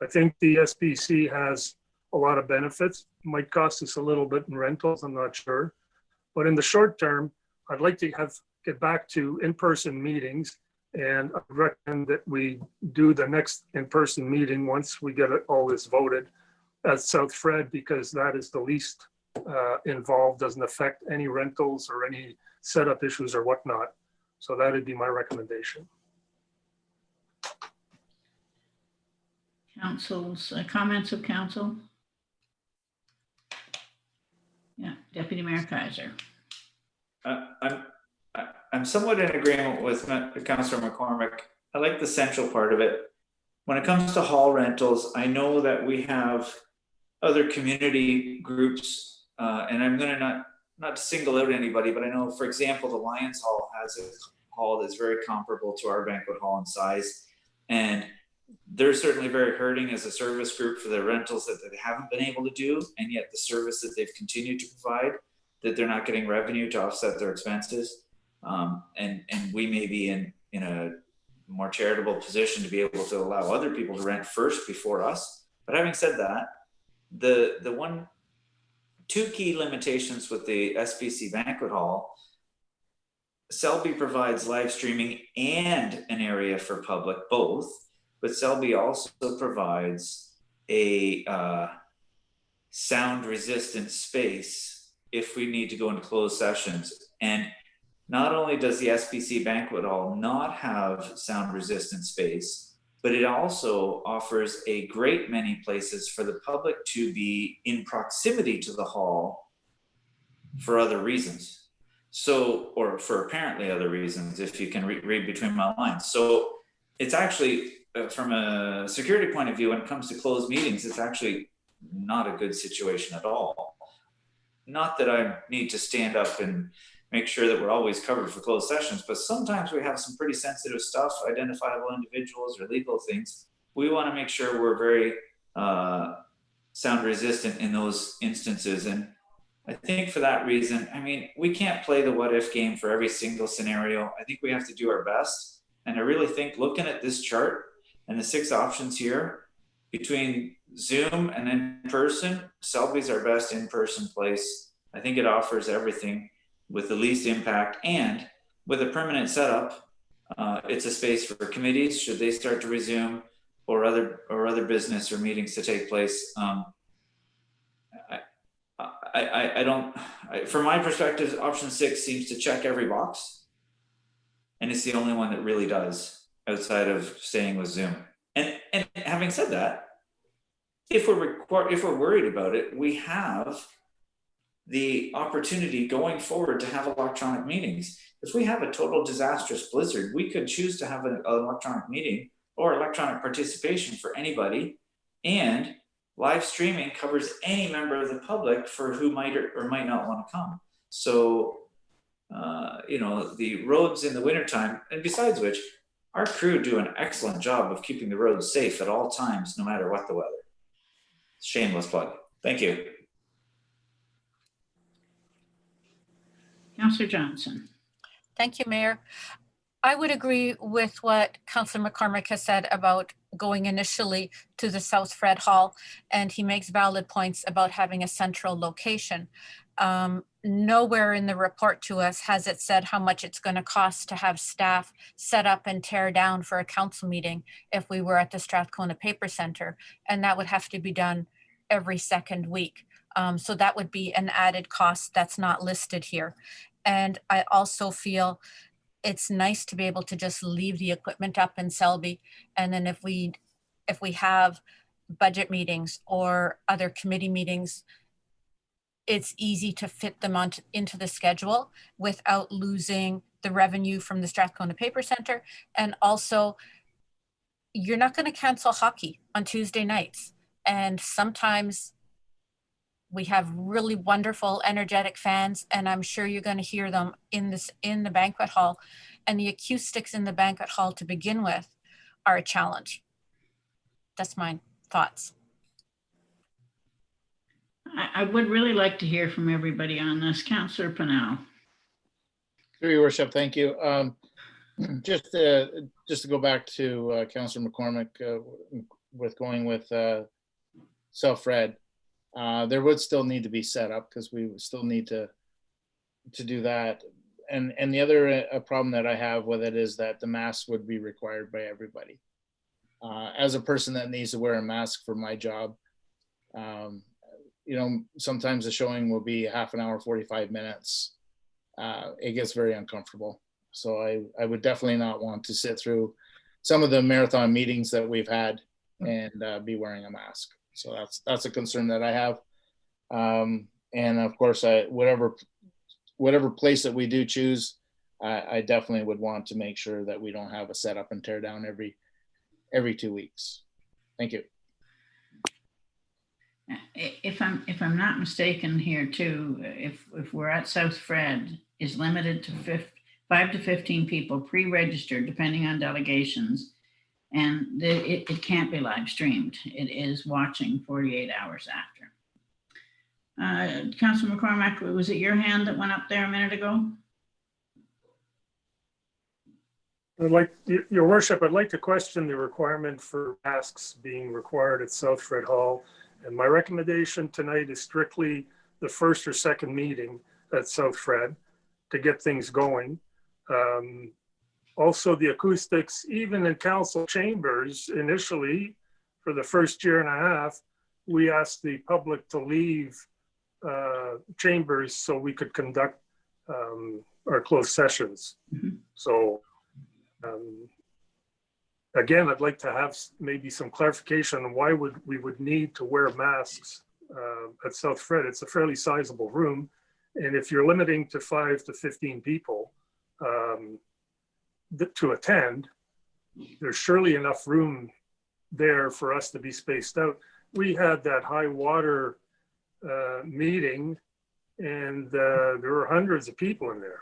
I think the SPC has a lot of benefits. Might cost us a little bit in rentals, I'm not sure. But in the short term, I'd like to get back to in-person meetings, and I recommend that we do the next in-person meeting once we get all this voted at South Fred, because that is the least involved, doesn't affect any rentals or any setup issues or whatnot. So that would be my recommendation. Council's comments of council. Yeah, Deputy Mayor Kaiser. I'm somewhat in agreement with Councillor McCormick. I like the central part of it. When it comes to hall rentals, I know that we have other community groups, and I'm going to not to single out anybody, but I know, for example, the Lions Hall has a hall that's very comparable to our banquet hall in size, and they're certainly very hurting as a service group for the rentals that they haven't been able to do, and yet the service that they've continued to provide, that they're not getting revenue to offset their expenses. And we may be in a more charitable position to be able to allow other people to rent first before us. But having said that, the two key limitations with the SPC banquet hall, Selby provides live streaming and an area for public, both, but Selby also provides a sound resistant space if we need to go into closed sessions. And not only does the SPC banquet hall not have sound resistant space, but it also offers a great many places for the public to be in proximity to the hall for other reasons. So, or for apparently other reasons, if you can read between my lines. So it's actually, from a security point of view, when it comes to closed meetings, it's actually not a good situation at all. Not that I need to stand up and make sure that we're always covered for closed sessions, but sometimes we have some pretty sensitive stuff, identifiable individuals or legal things. We want to make sure we're very sound resistant in those instances. And I think for that reason, I mean, we can't play the what if game for every single scenario. I think we have to do our best. And I really think looking at this chart and the 6 options here, between Zoom and in person, Selby's our best in-person place. I think it offers everything with the least impact, and with a permanent setup, it's a space for committees should they start to resume, or other business or meetings to take place. From my perspective, option 6 seems to check every box, and it's the only one that really does outside of staying with Zoom. And having said that, if we're worried about it, we have the opportunity going forward to have electronic meetings. If we have a total disastrous blizzard, we could choose to have an electronic meeting or electronic participation for anybody, and live streaming covers any member of the public for who might or might not want to come. So, the roads in the wintertime, and besides which, our crew do an excellent job of keeping the roads safe at all times, no matter what the weather. Shameless plug. Thank you. Councillor Johnson. Thank you, Mayor. I would agree with what Councillor McCormick has said about going initially to the South Fred Hall, and he makes valid points about having a central location. Nowhere in the report to us has it said how much it's going to cost to have staff set up and tear down for a council meeting if we were at the Strathcona Paper Center, and that would have to be done every second week. So that would be an added cost that's not listed here. And I also feel it's nice to be able to just leave the equipment up in Selby. And then if we have budget meetings or other committee meetings, it's easy to fit them into the schedule without losing the revenue from the Strathcona Paper Center. And also, you're not going to cancel hockey on Tuesday nights. And sometimes we have really wonderful, energetic fans, and I'm sure you're going to hear them in the banquet hall. And the acoustics in the banquet hall to begin with are a challenge. That's my thoughts. I would really like to hear from everybody on this. Councillor Pennell. Through your worship, thank you. Just to go back to Councillor McCormick with going with self-read, there would still need to be set up because we would still need to do that. And the other problem that I have with it is that the mask would be required by everybody. As a person that needs to wear a mask for my job, you know, sometimes the showing will be half an hour, 45 minutes. It gets very uncomfortable. So I would definitely not want to sit through some of the marathon meetings that we've had and be wearing a mask. So that's a concern that I have. And of course, whatever place that we do choose, I definitely would want to make sure that we don't have a set up and tear down every 2 weeks. Thank you. If I'm not mistaken here too, if we're at South Fred is limited to 5 to 15 people pre-registered, depending on delegations, and it can't be live streamed. It is watching 48 hours after. Councillor McCormick, was it your hand that went up there a minute ago? Your worship, I'd like to question the requirement for masks being required at South Fred Hall. And my recommendation tonight is strictly the first or second meeting at South Fred to get things going. Also the acoustics, even in council chambers, initially for the first year and a half, we asked the public to leave chambers so we could conduct our closed sessions. Mm-hmm. So again, I'd like to have maybe some clarification on why we would need to wear masks at South Fred. It's a fairly sizable room. And if you're limiting to 5 to 15 people to attend, there's surely enough room there for us to be spaced out. We had that high water meeting and there were hundreds of people in there.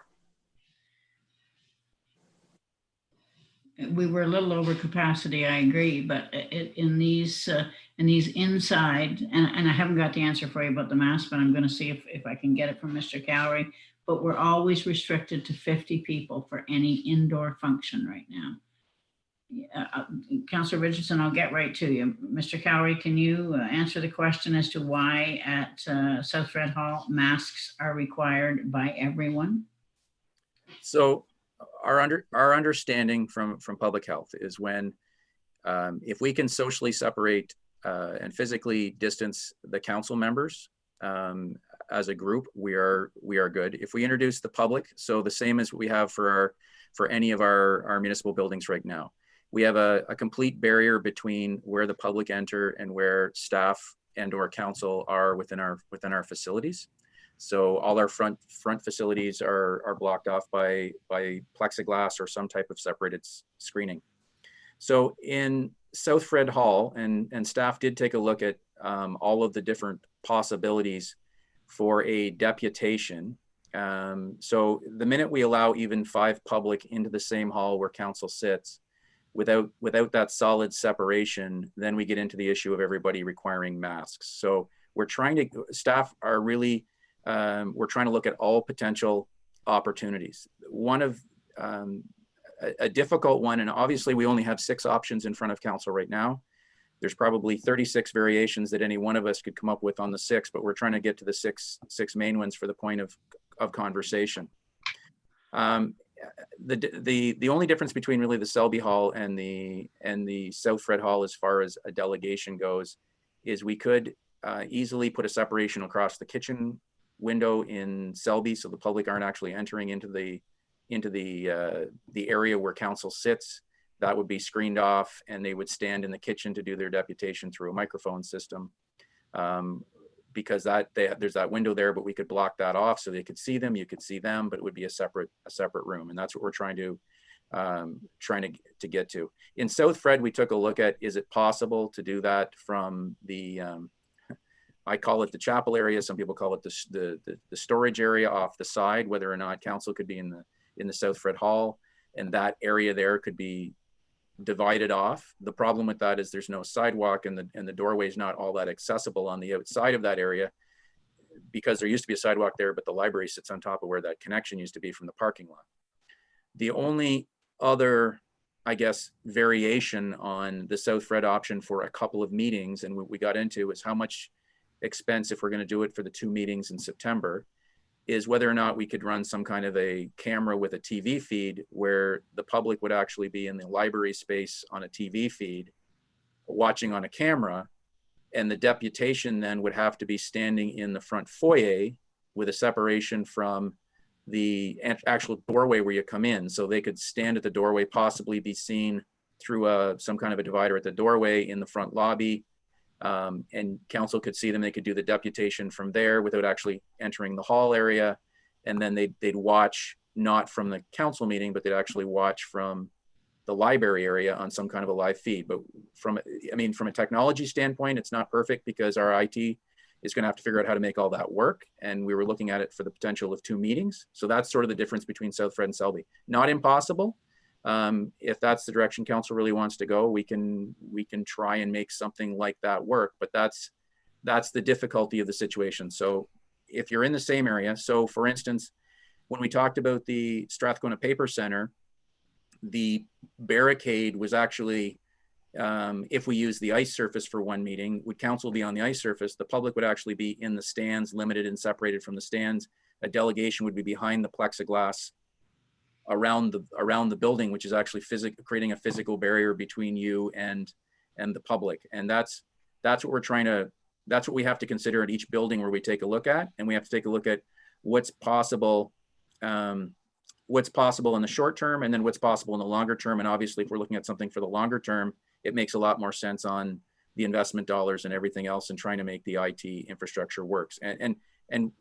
We were a little over capacity, I agree, but in these inside, and I haven't got the answer for you about the mask, but I'm going to see if I can get it from Mr. Cowrie, but we're always restricted to 50 people for any indoor function right now. Councillor Richardson, I'll get right to you. Mr. Cowrie, can you answer the question as to why at South Fred Hall masks are required by everyone? So our understanding from public health is when if we can socially separate and physically distance the council members as a group, we are good. If we introduce the public, so the same as we have for any of our municipal buildings right now, we have a complete barrier between where the public enter and where staff and or council are within our facilities. So all our front facilities are blocked off by plexiglass or some type of separated screening. So in South Fred Hall, and staff did take a look at all of the different possibilities for a deputation. So the minute we allow even 5 public into the same hall where council sits, without that solid separation, then we get into the issue of everybody requiring masks. So staff are really, we're trying to look at all potential opportunities. One of a difficult one, and obviously we only have 6 options in front of council right now. There's probably 36 variations that any one of us could come up with on the 6, but we're trying to get to the six main ones for the point of conversation. The only difference between really the Selby Hall and the South Fred Hall as far as a delegation goes is we could easily put a separation across the kitchen window in Selby so the public aren't actually entering into the area where council sits. that would be screened off, and they would stand in the kitchen to do their deputation through a microphone system. Because there's that window there, but we could block that off so they could see them, you could see them, but it would be a separate room. And that's what we're trying to get to. In South Fred, we took a look at, is it possible to do that from the, I call it the chapel area, some people call it the storage area off the side, whether or not council could be in the South Fred Hall, and that area there could be divided off. The problem with that is there's no sidewalk, and the doorway is not all that accessible on the outside of that area, because there used to be a sidewalk there, but the library sits on top of where that connection used to be from the parking lot. The only other, I guess, variation on the South Fred option for a couple of meetings, and what we got into is how much expense, if we're going to do it for the 2 meetings in September, is whether or not we could run some kind of a camera with a TV feed where the public would actually be in the library space on a TV feed watching on a camera, and the deputation then would have to be standing in the front foyer with a separation from the actual doorway where you come in. So they could stand at the doorway, possibly be seen through some kind of a divider at the doorway in the front lobby, and council could see them. They could do the deputation from there without actually entering the hall area. And then they'd watch not from the council meeting, but they'd actually watch from the library area on some kind of a live feed. But from a technology standpoint, it's not perfect, because our IT is going to have to figure out how to make all that work. And we were looking at it for the potential of 2 meetings. So that's sort of the difference between South Fred and Selby. Not impossible. If that's the direction council really wants to go, we can try and make something like that work, but that's the difficulty of the situation. So if you're in the same area, so for instance, when we talked about the Strathcona Paper Center, the barricade was actually, if we use the ice surface for 1 meeting, would council be on the ice surface, the public would actually be in the stands, limited and separated from the stands. A delegation would be behind the plexiglass around the building, which is actually creating a physical barrier between you and the public. And that's what we have to consider at each building where we take a look at, and we have to take a look at what's possible in the short term, and then what's possible in the longer term. And obviously, if we're looking at something for the longer term, it makes a lot more sense on the investment dollars and everything else, and trying to make the IT infrastructure works. And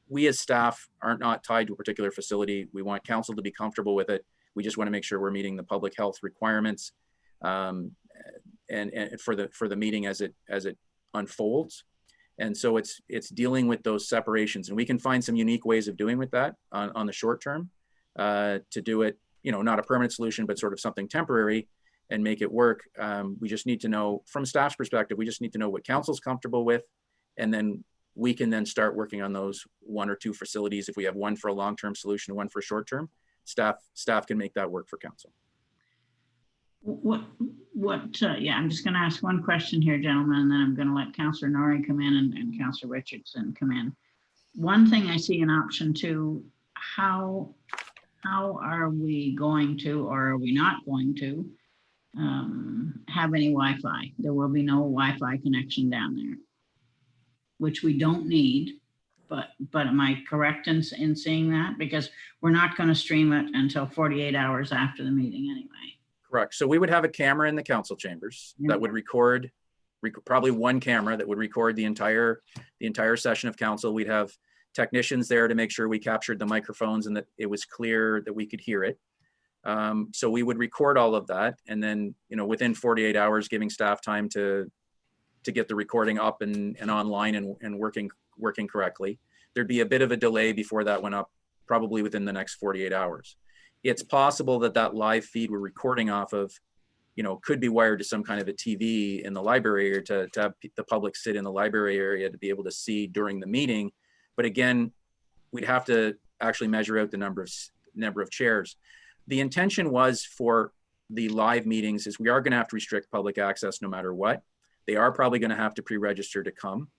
we as staff are not tied to a particular facility. We want council to be comfortable with it. We just want to make sure we're meeting the public health requirements, and for the meeting as it unfolds. And so it's dealing with those separations, and we can find some unique ways of doing with that on the short term, to do it, not a permanent solution, but sort of something temporary, and make it work. We just need to know, from staff's perspective, we just need to know what council's comfortable with, and then we can then start working on those 1 or 2 facilities. If we have one for a long-term solution and one for short-term, staff can make that work for council. Yeah, I'm just going to ask one question here, gentlemen, and then I'm going to let Councillor Norrie come in and Councillor Richardson come in. One thing I see in option 2, how are we going to, or are we not going to, have any Wi-Fi? There will be no Wi-Fi connection down there, which we don't need, but am I correct in seeing that? Because we're not going to stream it until 48 hours after the meeting anyway. Correct. So we would have a camera in the council chambers that would record, probably 1 camera that would record the entire session of council. We'd have technicians there to make sure we captured the microphones and that it was clear that we could hear it. So we would record all of that, and then, within 48 hours, giving staff time to get the recording up and online and working correctly. There'd be a bit of a delay before that went up, probably within the next 48 hours. It's possible that live feed we're recording off of, could be wired to some kind of a TV in the library, or to have the public sit in the library area to be able to see during the meeting. But again, we'd have to actually measure out the number of chairs. The intention was for the live meetings is we are going to have to restrict public access no matter what. They are probably going to have to pre-register to come,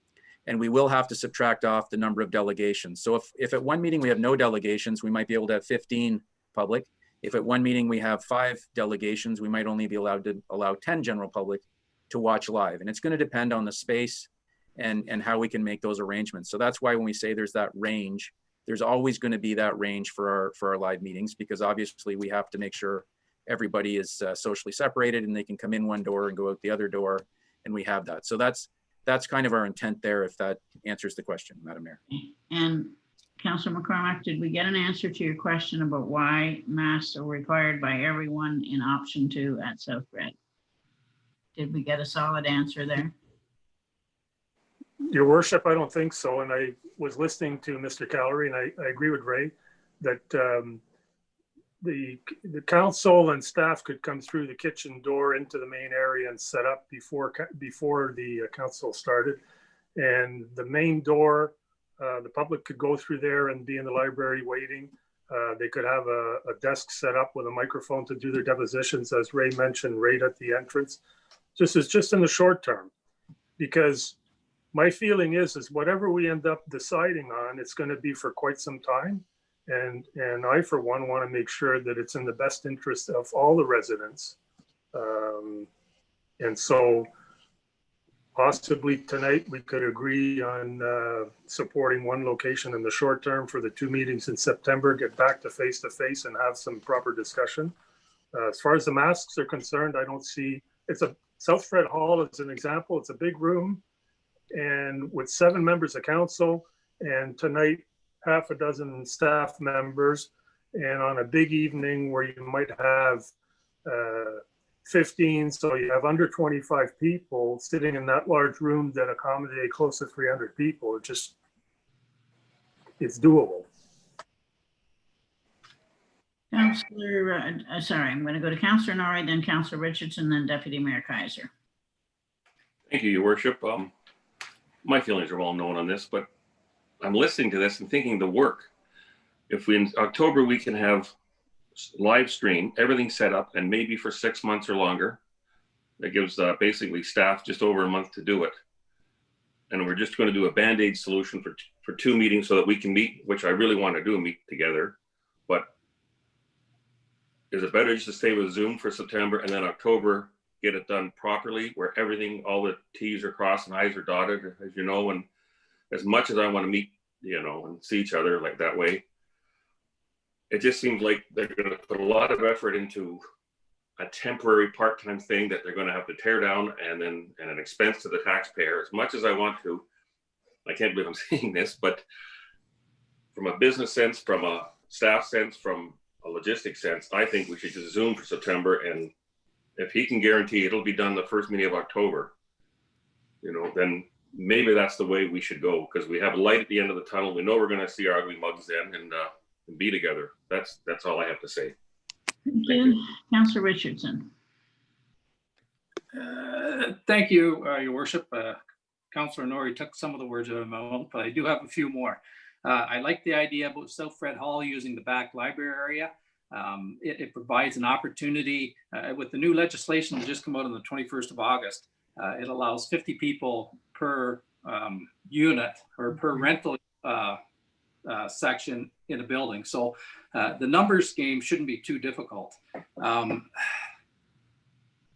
and we will have to subtract off the number of delegations. So if at one meeting we have no delegations, we might be able to have 15 public. If at one meeting we have 5 delegations, we might only be allowed to allow 10 general public to watch live. And it's going to depend on the space and how we can make those arrangements. So that's why when we say there's that range, there's always going to be that range for our live meetings, because obviously we have to make sure everybody is socially separated and they can come in one door and go out the other door, and we have that. So that's kind of our intent there, if that answers the question, Madam Mayor. And Councillor McCormick, did we get an answer to your question about why masks are required by everyone in option 2 at South Red? Did we get a solid answer there? Your worship, I don't think so. And I was listening to Mr. Callery, and I agree with Ray that the council and staff could come through the kitchen door into the main area and set up before the council started. And the main door, the public could go through there and be in the library waiting. They could have a desk set up with a microphone to do their depositions, as Ray mentioned, right at the entrance. This is just in the short term, because my feeling is whatever we end up deciding on, it's going to be for quite some time. And I, for one, want to make sure that it's in the best interest of all the residents. And so possibly tonight we could agree on supporting one location in the short term for the 2 meetings in September, get back to face and have some proper discussion. As far as the masks are concerned, I don't see, South Fred Hall is an example. It's a big room, and with 7 members of council, and tonight half a dozen staff members, and on a big evening where you might have 15, so you have under 25 people sitting in that large room that accommodate close to 300 people. It's doable. Councillor, sorry, I'm going to go to Councillor Norrie, then Councillor Richardson, then Deputy Mayor Kaiser. Thank you, Your Worship. My feelings are well known on this, but I'm listening to this and thinking the work. If in October we can have live stream, everything set up, and maybe for 6 months or longer, that gives basically staff just over a month to do it. And we're just going to do a Band-Aid solution for 2 meetings so that we can meet, which I really want to do, meet together. But is it better just to stay with Zoom for September and then October, get it done properly, where everything, all the T's are crossed and I's are dotted, as you know? And as much as I want to meet, and see each other like that way, it just seems like they're going to put a lot of effort into a temporary part-time thing that they're going to have to tear down, and then an expense to the taxpayer. As much as I want to, I can't believe I'm saying this, but from a business sense, from a staff sense, from a logistics sense, I think we should just Zoom for September. And if he can guarantee it'll be done the first meeting of October, then maybe that's the way we should go, because we have a light at the end of the tunnel. We know we're going to see our ugly mugs then and be together. That's all I have to say. Thank you. Councillor Richardson. Thank you, Your Worship. Councillor Norrie took some of the words out of my mouth, but I do have a few more. I like the idea about South Fred Hall using the back library area. It provides an opportunity with the new legislation that just come out on the 21st of August. It allows 50 people per unit or per rental section in a building. So the numbers game shouldn't be too difficult.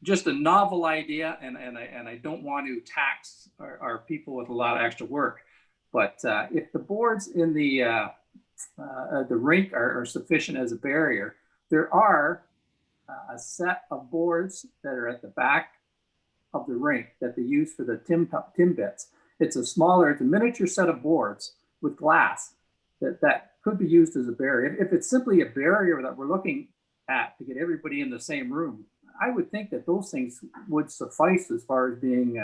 Just a novel idea, and I don't want to tax our people with a lot of extra work. But if the boards in the rink are sufficient as a barrier, there are a set of boards that are at the back of the rink that they use for the tim bits. It's a miniature set of boards with glass that could be used as a barrier. If it's simply a barrier that we're looking at to get everybody in the same room, I would think that those things would suffice as far as being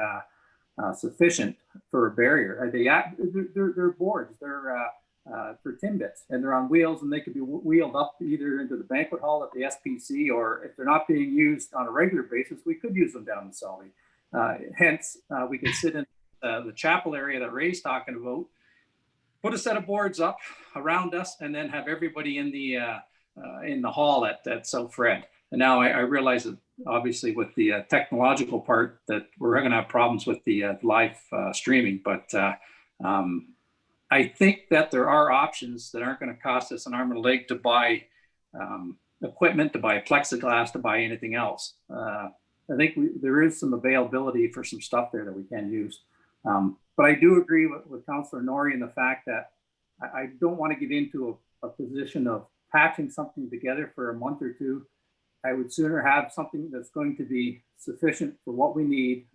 sufficient for a barrier. They're boards. They're for tim bits, and they're on wheels, and they could be wheeled up either into the banquet hall at the SPC, or if they're not being used on a regular basis, we could use them down in Sully. Hence, we could sit in the chapel area that Ray's talking about, put a set of boards up around us, and then have everybody in the hall at South Fred. And now I realize that obviously with the technological part that we're going to have problems with the live streaming, but I think that there are options that aren't going to cost us an arm and a leg to buy equipment, to buy plexiglass, to buy anything else. I think there is some availability for some stuff there that we can use. But I do agree with Councillor Norrie in the fact that I don't want to get into a position of patching something together for a month or two I would sooner have something that's going to be sufficient for what we need.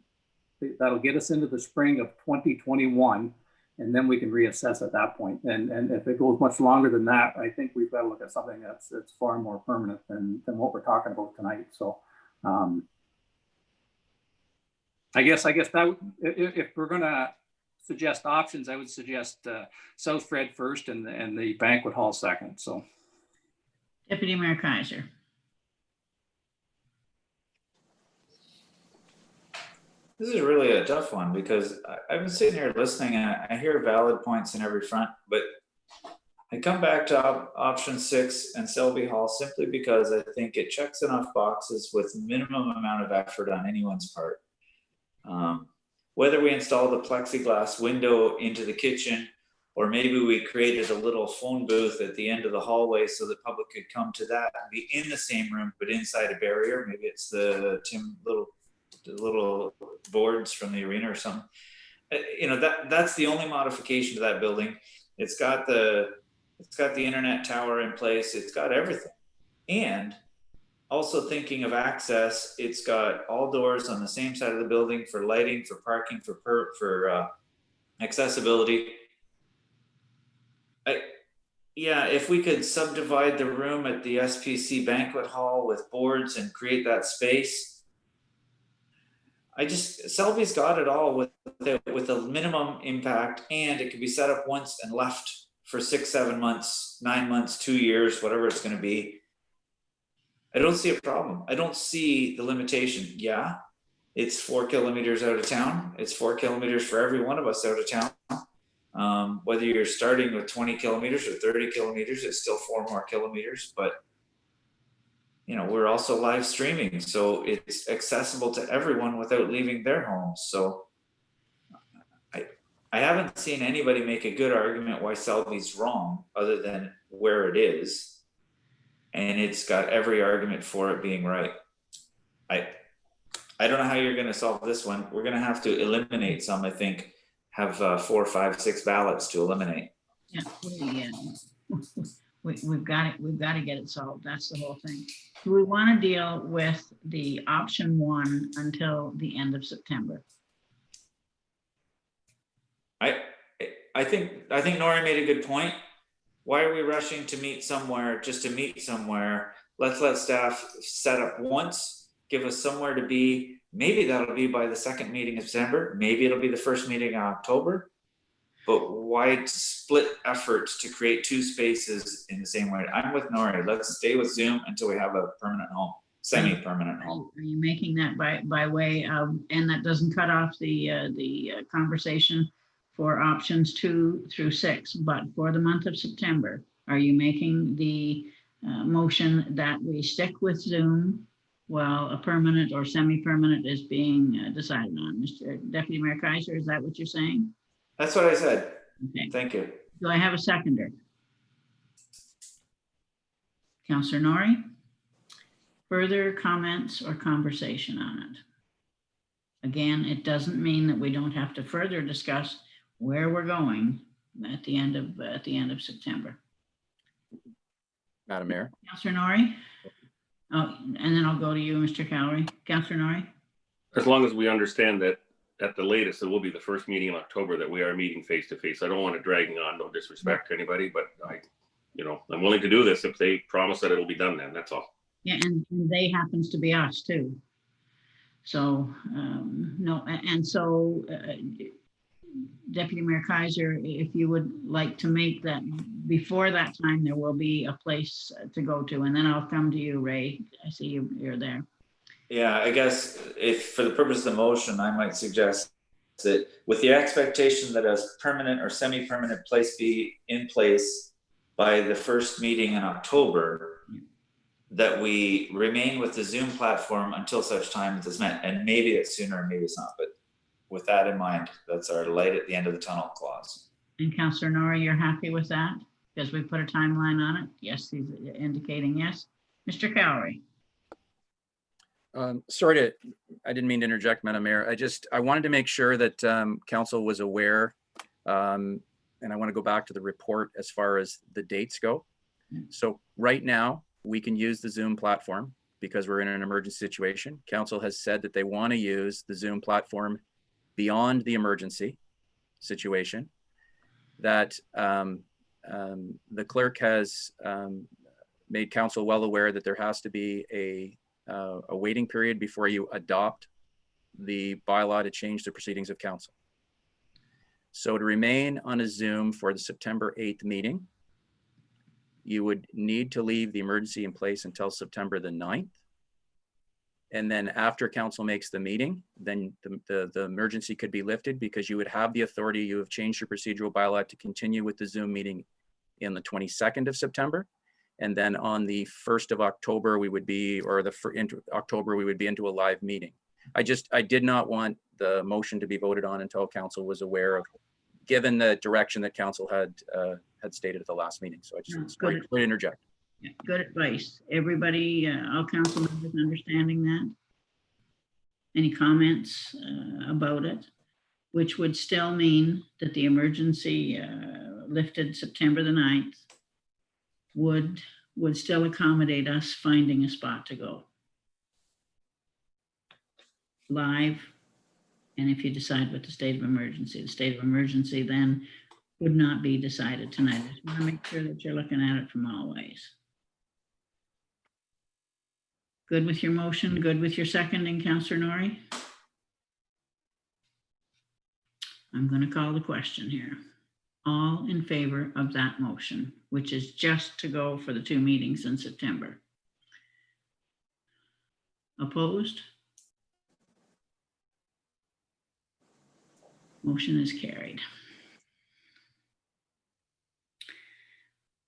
That'll get us into the spring of 2021, and then we can reassess at that point. And if it goes much longer than that, I think we've got to look at something that's far more permanent than what we're talking about tonight. So I guess that if we're going to suggest options, I would suggest South Fred first and the banquet hall second. So Deputy Mayor Kaiser. This is really a tough one because I've been sitting here listening and I hear valid points in every front, but I come back to option 6 and Selby Hall simply because I think it checks enough boxes with minimum amount of effort on anyone's part. Whether we install the plexiglass window into the kitchen, or maybe we created a little phone booth at the end of the hallway so the public could come to that and be in the same room, but inside a barrier. Maybe it's the little boards from the arena or something. You know, that's the only modification to that building. It's got the internet tower in place. It's got everything. And also thinking of access, it's got all doors on the same side of the building for lighting, for parking, for accessibility. Yeah, if we could subdivide the room at the SPC banquet hall with boards and create that space. Selby's got it all with a minimum impact, and it can be set up once and left for 6, 7 months, 9 months, 2 years, whatever it's going to be. I don't see a problem. I don't see the limitation. Yeah, it's 4 kilometers out of town. It's 4 kilometers for every one of us out of town. Whether you're starting with 20 kilometers or 30 kilometers, it's still 4 more kilometers. But, you know, we're also live streaming, so it's accessible to everyone without leaving their homes. So I haven't seen anybody make a good argument why Selby's wrong other than where it is. And it's got every argument for it being right. I don't know how you're going to solve this one. We're going to have to eliminate some, I think, have 4, 5, 6 ballots to eliminate. Yeah, we've got it. We've got to get it solved. That's the whole thing. Do we want to deal with the option 1 until the end of September? I think Nori made a good point. Why are we rushing to meet somewhere just to meet somewhere? Let's let staff set up once, give us somewhere to be. Maybe that'll be by the 2nd meeting of December. Maybe it'll be the 1st meeting in October. But why split efforts to create 2 spaces in the same way? I'm with Nori. Let's stay with Zoom until we have a permanent home, semi-permanent home. Are you making that by way of, and that doesn't cut off the conversation for options 2 through 6, but for the month of September, are you making the motion that we stick with Zoom while a permanent or semi-permanent is being decided on? Mr. Deputy Mayor Kaiser, is that what you're saying? That's what I said. Okay. Thank you. Do I have a seconder? Councillor Nori? Further comments or conversation on it? Again, it doesn't mean that we don't have to further discuss where we're going at the end of September. Madam Mayor. Councillor Nori? Oh, and then I'll go to you, Mr. Cowrie. Councillor Nori? As long as we understand that at the latest, it will be the 1st meeting in October that we are meeting face to face. I don't want it dragging on, no disrespect to anybody, but I'm willing to do this if they promise that it'll be done then, that's all. Yeah, and they happens to be us too. So, no, and so Deputy Mayor Kaiser, if you would like to make that before that time, there will be a place to go to, and then I'll come to you, Ray. I see you're there. Yeah, I guess if for the purpose of the motion, I might suggest that with the expectation that a permanent or semi-permanent place be in place by the 1st meeting in October, that we remain with the Zoom platform until such time as it's met. And maybe it's sooner and maybe it's not, but with that in mind, that's our light at the end of the tunnel clause. And Councillor Nori, you're happy with that? Because we put a timeline on it? Yes, he's indicating yes. Mr. Cowrie? I didn't mean to interject, Madam Mayor. I wanted to make sure that council was aware, and I want to go back to the report as far as the dates go. So right now, we can use the Zoom platform. because we're in an emergency situation. Council has said that they want to use the Zoom platform beyond the emergency situation. That the clerk has made council well aware that there has to be a waiting period before you adopt the bylaw to change the proceedings of council. So to remain on a Zoom for the September 8th meeting, you would need to leave the emergency in place until September the 9th. And then after council makes the meeting, then the emergency could be lifted because you would have the authority, you have changed your procedural bylaw to continue with the Zoom meeting in the 22nd of September. And then on the 1st of October, we would be, or into October, we would be into a live meeting. I did not want the motion to be voted on until council was aware of, given the direction that council had stated at the last meeting. So I just wanted to interject. Yeah, good advice. Everybody, all council members understanding that? Any comments about it? Which would still mean that the emergency lifted September the 9th would still accommodate us finding a spot to go live. And if you decide with the state of emergency then would not be decided tonight. I just want to make sure that you're looking at it from all ways. Good with your motion, good with your seconding, Councillor Norrie? I'm going to call the question here. All in favor of that motion, which is just to go for the 2 meetings in September? Opposed? Motion is carried.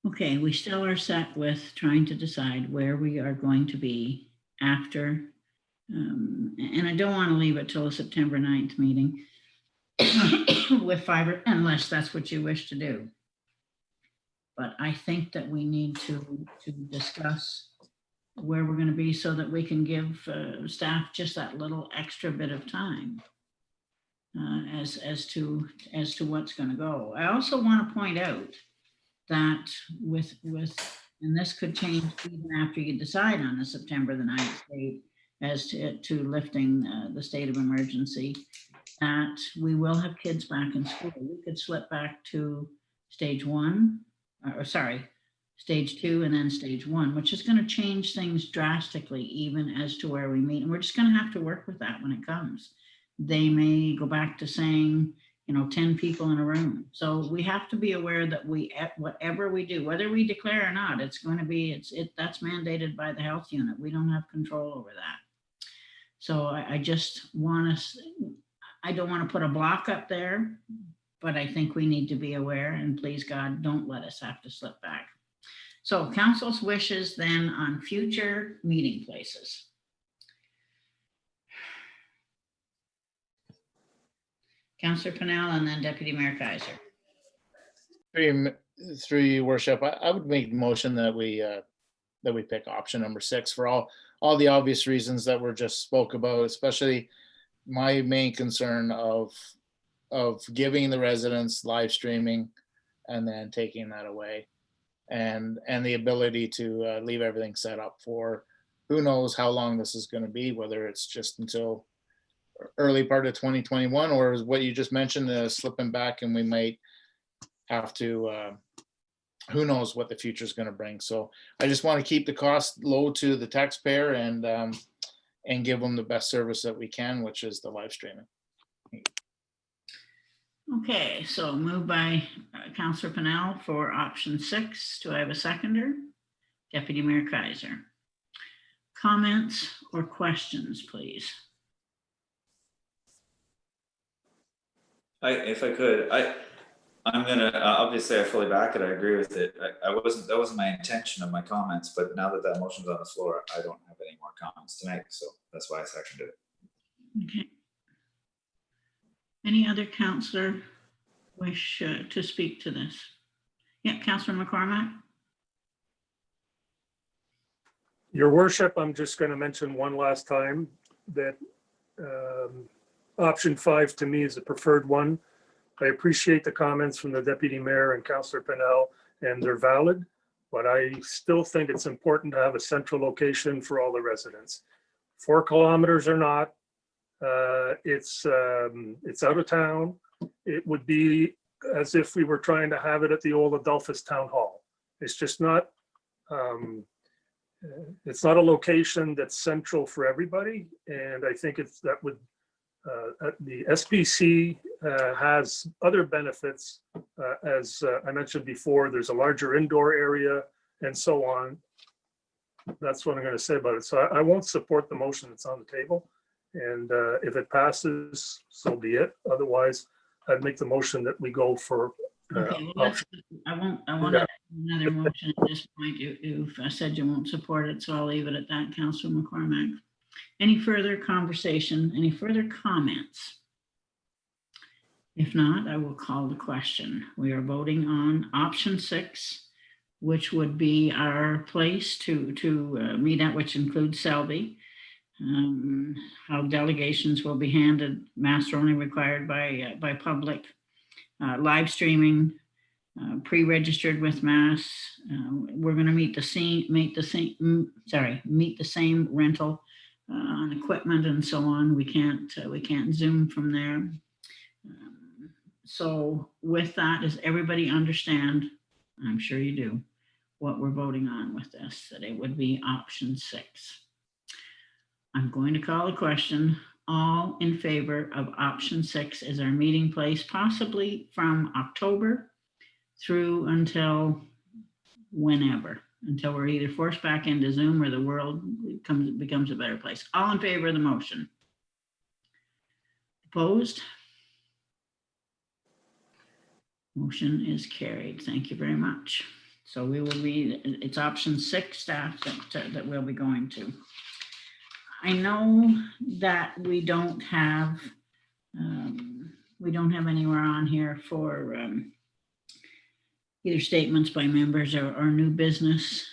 Okay, we still are set with trying to decide where we are going to be after, and I don't want to leave it till the September 9th meeting with fiber, unless that's what you wish to do. But I think that we need to discuss where we're going to be so that we can give staff just that little extra bit of time as to what's going to go. I also want to point out that with and this could change even after you decide on the September the 9th date as to lifting the state of emergency, that we will have kids back in school. We could slip back to stage 1, or sorry, stage 2 and then stage 1, which is going to change things drastically even as to where we meet. And we're just going to have to work with that when it comes. They may go back to saying, 10 people in a room. So we have to be aware that whatever we do, whether we declare or not, it's going to be, that's mandated by the health unit. We don't have control over that. So I just want us, I don't want to put a block up there, but I think we need to be aware, and please God, don't let us have to slip back. So council's wishes then on future meeting places. Councillor Pennell and then Deputy Mayor Kaiser. Through you, Worship, I would make the motion that we pick option number 6 for all the obvious reasons that were just spoke about, especially my main concern of giving the residents live streaming and then taking that away, and the ability to leave everything set up for who knows how long this is going to be, whether it's just until early part of 2021 or what you just mentioned, slipping back, and we might have to who knows what the future is going to bring. So I just want to keep the cost low to the taxpayer and give them the best service that we can, which is the live streaming. Okay, so moved by Councillor Pennell for option 6. Do I have a seconder? Deputy Mayor Kaiser. Comments or questions, please? If I could, I'm gonna, obviously I fully back it, I agree with it. That wasn't my intention of my comments, but now that motion's on the floor, I don't have any more comments tonight, so that's why I seconded it. Okay. Any other councillor wish to speak to this? Yeah, Councillor McCormack. Your Worship, I'm just going to mention one last time that option 5 to me is the preferred one. I appreciate the comments from the Deputy Mayor and Councillor Pennell, and they're valid, but I still think it's important to have a central location for all the residents. 4 kilometers or not, it's out of town. It would be as if we were trying to have it at the old Adolphus Town Hall. It's just not, it's not a location that's central for everybody. And I think that would, the SBC has other benefits. As I mentioned before, there's a larger indoor area and so on. That's what I'm going to say about it. So I won't support the motion that's on the table. And if it passes, so be it. Otherwise, I'd make the motion that we go for. Okay, well, I want another motion at this point. You've said you won't support it, so I'll leave it at that, Councillor McCormack. Any further conversation, any further comments? If not, I will call the question. We are voting on option 6, which would be our place to meet at, which includes Selby. How delegations will be handed, masks are only required by public, live streaming, pre-registered with masks. We're going to meet the same rental on equipment and so on. We can't Zoom from there. So with that, does everybody understand? I'm sure you do what we're voting on with this, that it would be option 6. I'm going to call a question. All in favor of option 6 as our meeting place, possibly from October through until whenever, until we're either forced back into Zoom or the world becomes a better place. All in favor of the motion? Opposed? Motion is carried. Thank you very much. So we will be, it's option 6, staff, that we'll be going to. I know that we don't have anywhere on here for either statements by members or new business.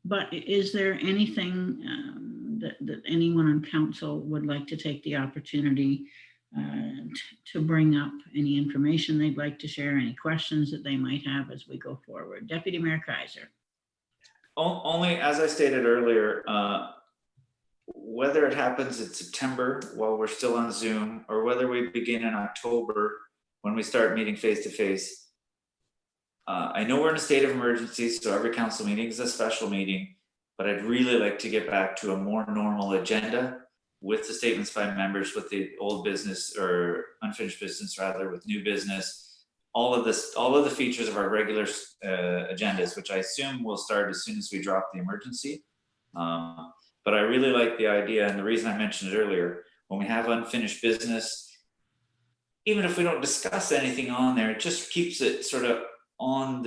But is there anything that anyone on council would like to take the opportunity to bring up? Any information they'd like to share, any questions that they might have as we go forward? Deputy Mayor Kaiser. Only, as I stated earlier, whether it happens in September while we're still on Zoom, or whether we begin in October when we start meeting face to face. I know we're in a state of emergency, so every council meeting is a special meeting, but I'd really like to get back to a more normal agenda with the statements by members, with the old business or unfinished business, rather, with new business, all of the features of our regular agendas, which I assume will start as soon as we drop the emergency. But I really like the idea, and the reason I mentioned it earlier, when we have unfinished business, even if we don't discuss anything on there, it just keeps it sort of on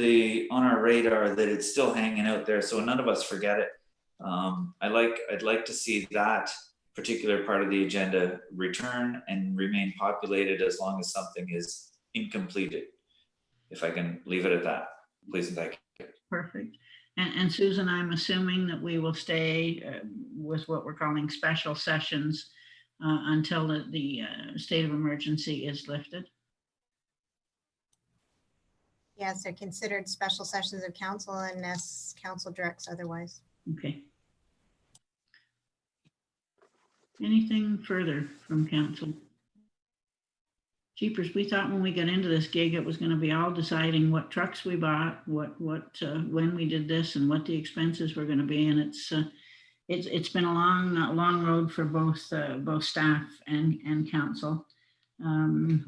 our radar that it's still hanging out there, so none of us forget it. I'd like to see that particular part of the agenda return and remain populated as long as something is incompleted. If I can leave it at that, please and thank you. Perfect. And Susan, I'm assuming that we will stay with what we're calling special sessions until the state of emergency is lifted. Yes, they're considered special sessions of council unless council directs otherwise. Okay. Anything further from council? Jeepers, we thought when we got into this gig, it was going to be all deciding what trucks we bought, when we did this, and what the expenses were going to be. And it's been a long road for both staff and council.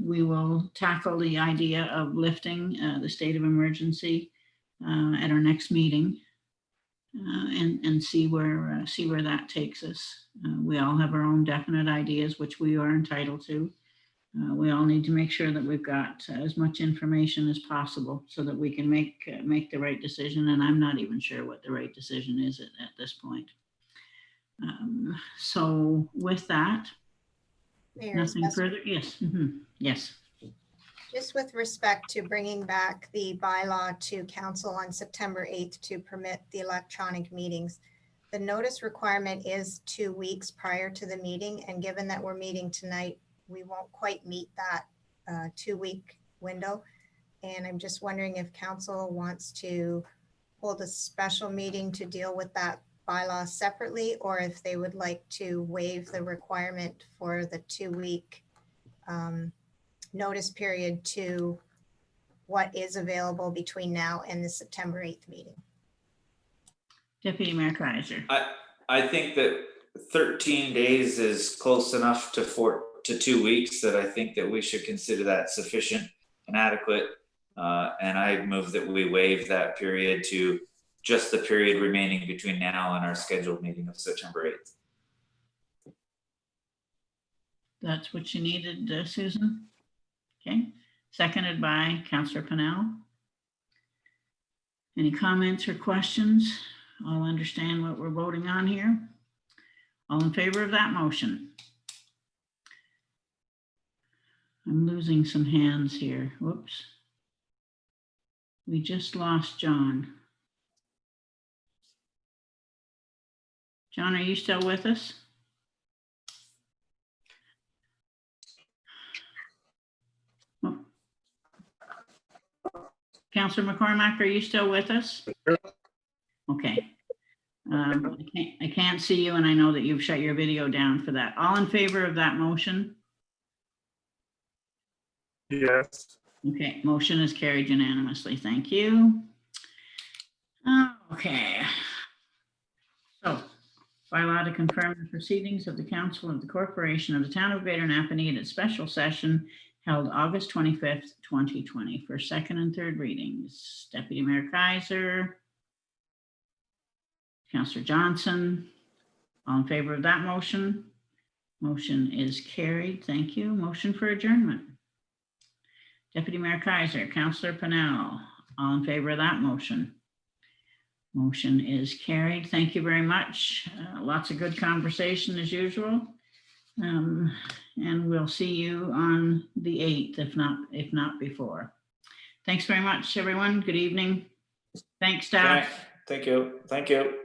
We will tackle the idea of lifting the state of emergency at our next meeting, and see where that takes us. We all have our own definite ideas, which we are entitled to. We all need to make sure that we've got as much information as possible so that we can make the right decision. And I'm not even sure what the right decision is at this point. So with that, Mayor, nothing further. Yes. Mm-hmm. Yes. Just with respect to bringing back the bylaw to council on September 8th to permit the electronic meetings, the notice requirement is 2 weeks prior to the meeting. And given that we're meeting tonight, we won't quite meet that 2-week window. And I'm just wondering if council wants to hold a special meeting to deal with that bylaw separately, or if they would like to waive the requirement for the 2-week notice period to what is available between now and the September 8th meeting. Deputy Mayor Kaiser. I think that 13 days is close enough to 2 weeks that I think that we should consider that sufficient and adequate. And I move that we waive that period to just the period remaining between now and our scheduled meeting of September 8th. That's what you needed, Susan? Okay, seconded by Councillor Pennell. Any comments or questions? I'll understand what we're voting on here. All in favor of that motion? I'm losing some hands here. Whoops. We just lost John. John, are you still with us? Oh. Councillor McCormack, are you still with us? Okay. I can't see you, and I know that you've shut your video down for that. All in favor of that motion? Yes. Okay, motion is carried unanimously. Thank you. Okay. So, bylaw to confirm the proceedings of the Council of the Corporation of the Town of Greater Napanee at its special session held August 25th, 2020 for second and third readings. Deputy Mayor Kaiser, Councillor Johnson, all in favor of that motion? Motion is carried. Thank you. Motion for adjournment. Deputy Mayor Kaiser, Councillor Pennell, all in favor of that motion? Motion is carried. Thank you very much. Lots of good conversation as usual. And we'll see you on the 8th, if not before. Thanks very much, everyone. Good evening. Thanks, staff. Thank you. Thank you.